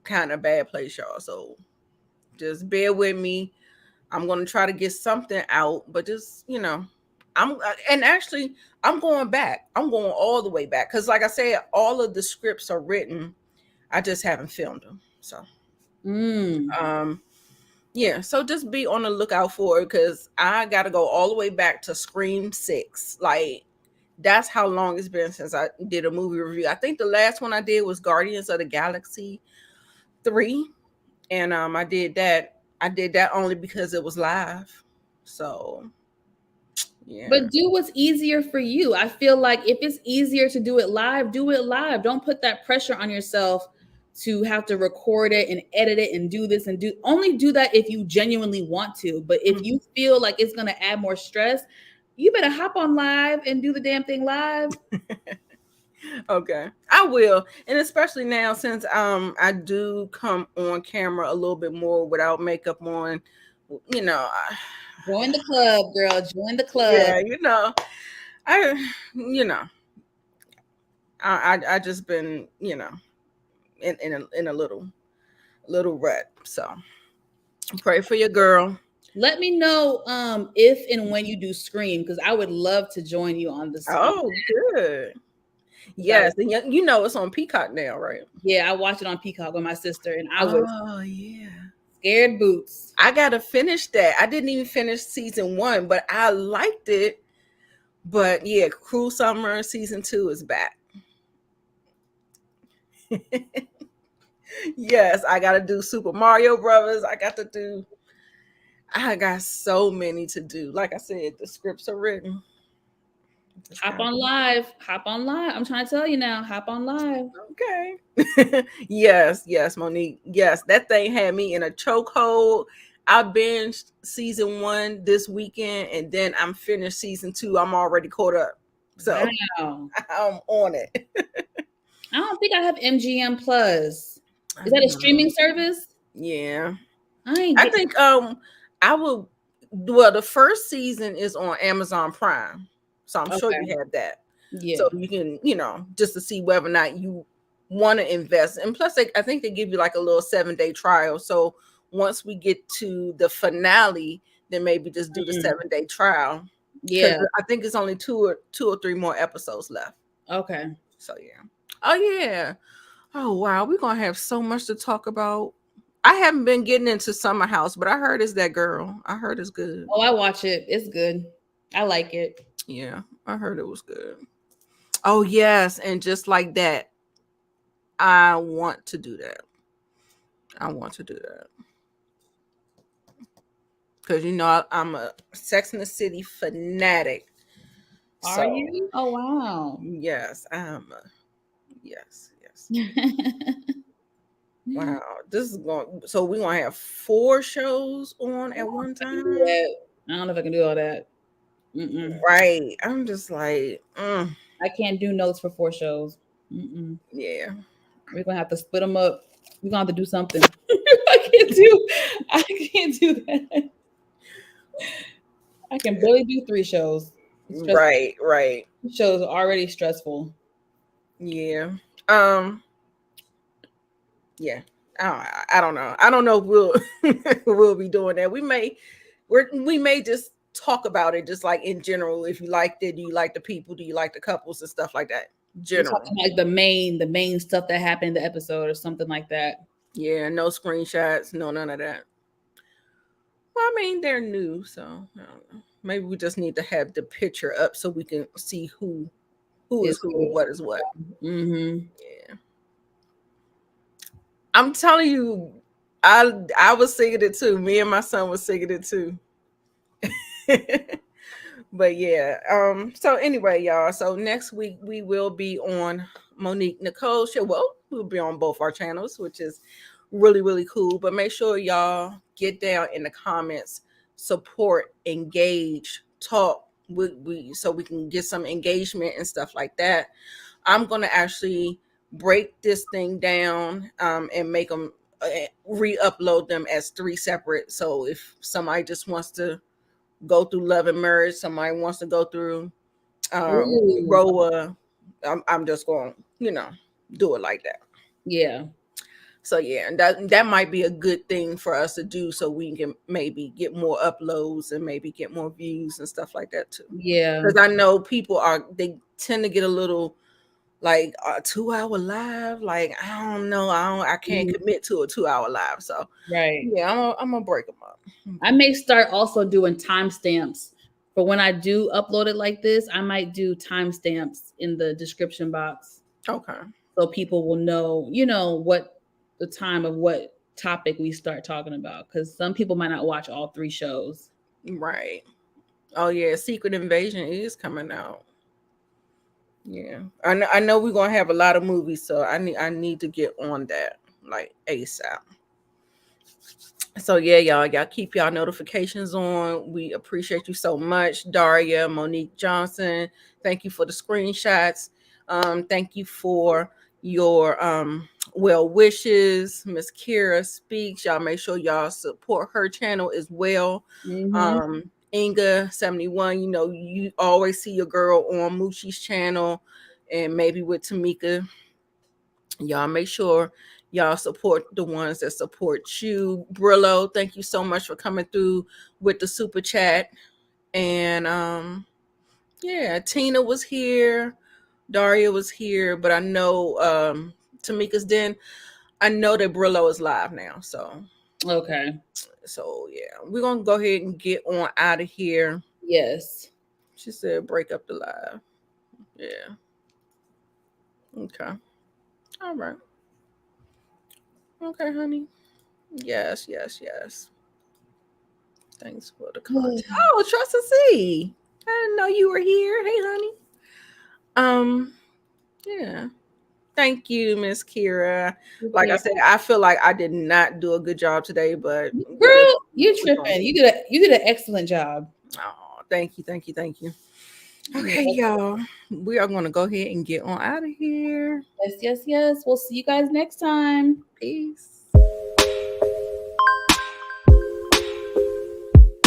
kind of bad place, y'all. So just bear with me. I'm going to try to get something out, but just, I'm going back. I'm going all the way back. Cause like I said, all of the scripts are written. I just haven't filmed them. So, yeah. So just be on the lookout for it. Cause I got to go all the way back to Scream 6. Like that's how long it's been since I did a movie review. I think the last one I did was Guardians of the Galaxy 3. And I did that only because it was live. So yeah. But do what's easier for you. I feel like if it's easier to do it live, do it live. Don't put that pressure on yourself to have to record it and edit it and do this and only do that if you genuinely want to. But if you feel like it's going to add more stress, you better hop on live and do the damn thing live. Okay, I will. And especially now since I do come on camera a little bit more without makeup on, join the club, girl. Join the club. Yeah, I just been, in a little rut. So pray for your girl. Let me know if and when you do Scream, because I would love to join you on this. Oh, good. Yes, and you know it's on Peacock now, right? Yeah, I watched it on Peacock with my sister, and I was scared boots. I gotta finish that. I didn't even finish season 1, but I liked it. But yeah, Cruel Summer season 2 is back. Yes, I gotta do Super Mario Brothers. I got so many to do. Like I said, the scripts are written. Hop on live. I'm trying to tell you now. Hop on live. Okay. yes, Monique. Yes, that thing had me in a chokehold. I binged season 1 this weekend, and then I'm finished season 2. I'm already caught up. So wow. I'm on it. I don't think I have MGM Plus. Is that a streaming service? Yeah. I think I will. Well, the first season is on Amazon Prime, so I'm sure you have that. Yeah. So you can, just to see whether or not you want to invest. And plus, I think they give you like a little 7-day trial. So once we get to the finale, then maybe just do the 7-day trial. Yeah. I think it's only two or three more episodes left. Okay. So yeah. Oh yeah. Oh wow, we're gonna have so much to talk about. I haven't been getting into Summer House, but I heard it's that girl. I heard it's good. Oh, I watch it. It's good. I like it. Yeah, I heard it was good. Oh yes, and just like that, I want to do that. Because I'm a Sex and the City fanatic. Are you? Oh wow. Yes, yes. Wow, this is going. So we're gonna have 4 shows on at one time. I don't know if I can do all that. Right. I'm just like, I can't do notes for 4 shows. Yeah, we're gonna have to split them up. We're gonna have to do something. I can't do that. I can barely do 3 shows. Right. Shows are already stressful. Yeah. Yeah. I don't know. I don't know if we'll be doing that. We may just talk about it, just like in general. If you liked it, do you like the people? Do you like the couples and stuff like that? General, like the main stuff that happened in the episode or something like that. Yeah, no screenshots, no none of that. Well, I mean, they're new, so I don't know. Maybe we just need to have the picture up so we can see who is who, what is what. Yeah. I'm telling you, I was singing it too. Me and my son was singing it too. But yeah. So anyway, y'all. So next week we will be on Monique Nicole show. Well, we'll be on both our channels, which is really, really cool. But make sure y'all get down in the comments, support, engage, talk. So we can get some engagement and stuff like that. I'm gonna actually break this thing down and make them re-upload them as 3 separate. So if somebody just wants to go through Love and Marriage, somebody wants to go through RHOA, I'm just going to do it like that. Yeah. So yeah, that might be a good thing for us to do, so we can maybe get more uploads and maybe get more views and stuff like that too. Yeah, because I know people they tend to get a little like a 2-hour live. Like I don't know, I can't commit to a 2-hour live. So yeah, I'm gonna break them up. I may start also doing timestamps for when I do upload it like this. I might do timestamps in the description box. Okay, so people will know, what the time of what topic we start talking about, because some people might not watch all 3 shows. Right. Oh yeah, Secret Invasion is coming out. Yeah, I know we're gonna have a lot of movies, so I need to get on that like ASAP. So yeah, y'all keep y'all notifications on. We appreciate you so much, Daria, Monique Johnson. Thank you for the screenshots. Thank you for your well wishes. Miss Kira Speaks. Y'all make sure y'all support her channel as well. Inga 71, you always see your girl on Moochie's channel and maybe with Tamika. Y'all make sure Y'all support the ones that support you. Brillo, thank you so much for coming through with the super chat. And yeah, Tina was here, Daria was here, but I know Tamika's Den. I know that Brillo is live now, so okay. So yeah, we're gonna go ahead and get on out of here. Yes. She said break up the live. Yeah. Okay. All right. Okay, honey. Yes, yes, yes. Thanks for the content. Oh, Trust and See. I didn't know you were here. Hey, honey. Yeah. Thank you, Miss Kira. Like I said, I feel like I did not do a good job today, but girl, you tripping. You did an excellent job. Oh, thank you, thank you, thank you. Okay, y'all. We are gonna go ahead and get on out of here. Yes, yes, yes. We'll see you guys next time. Peace.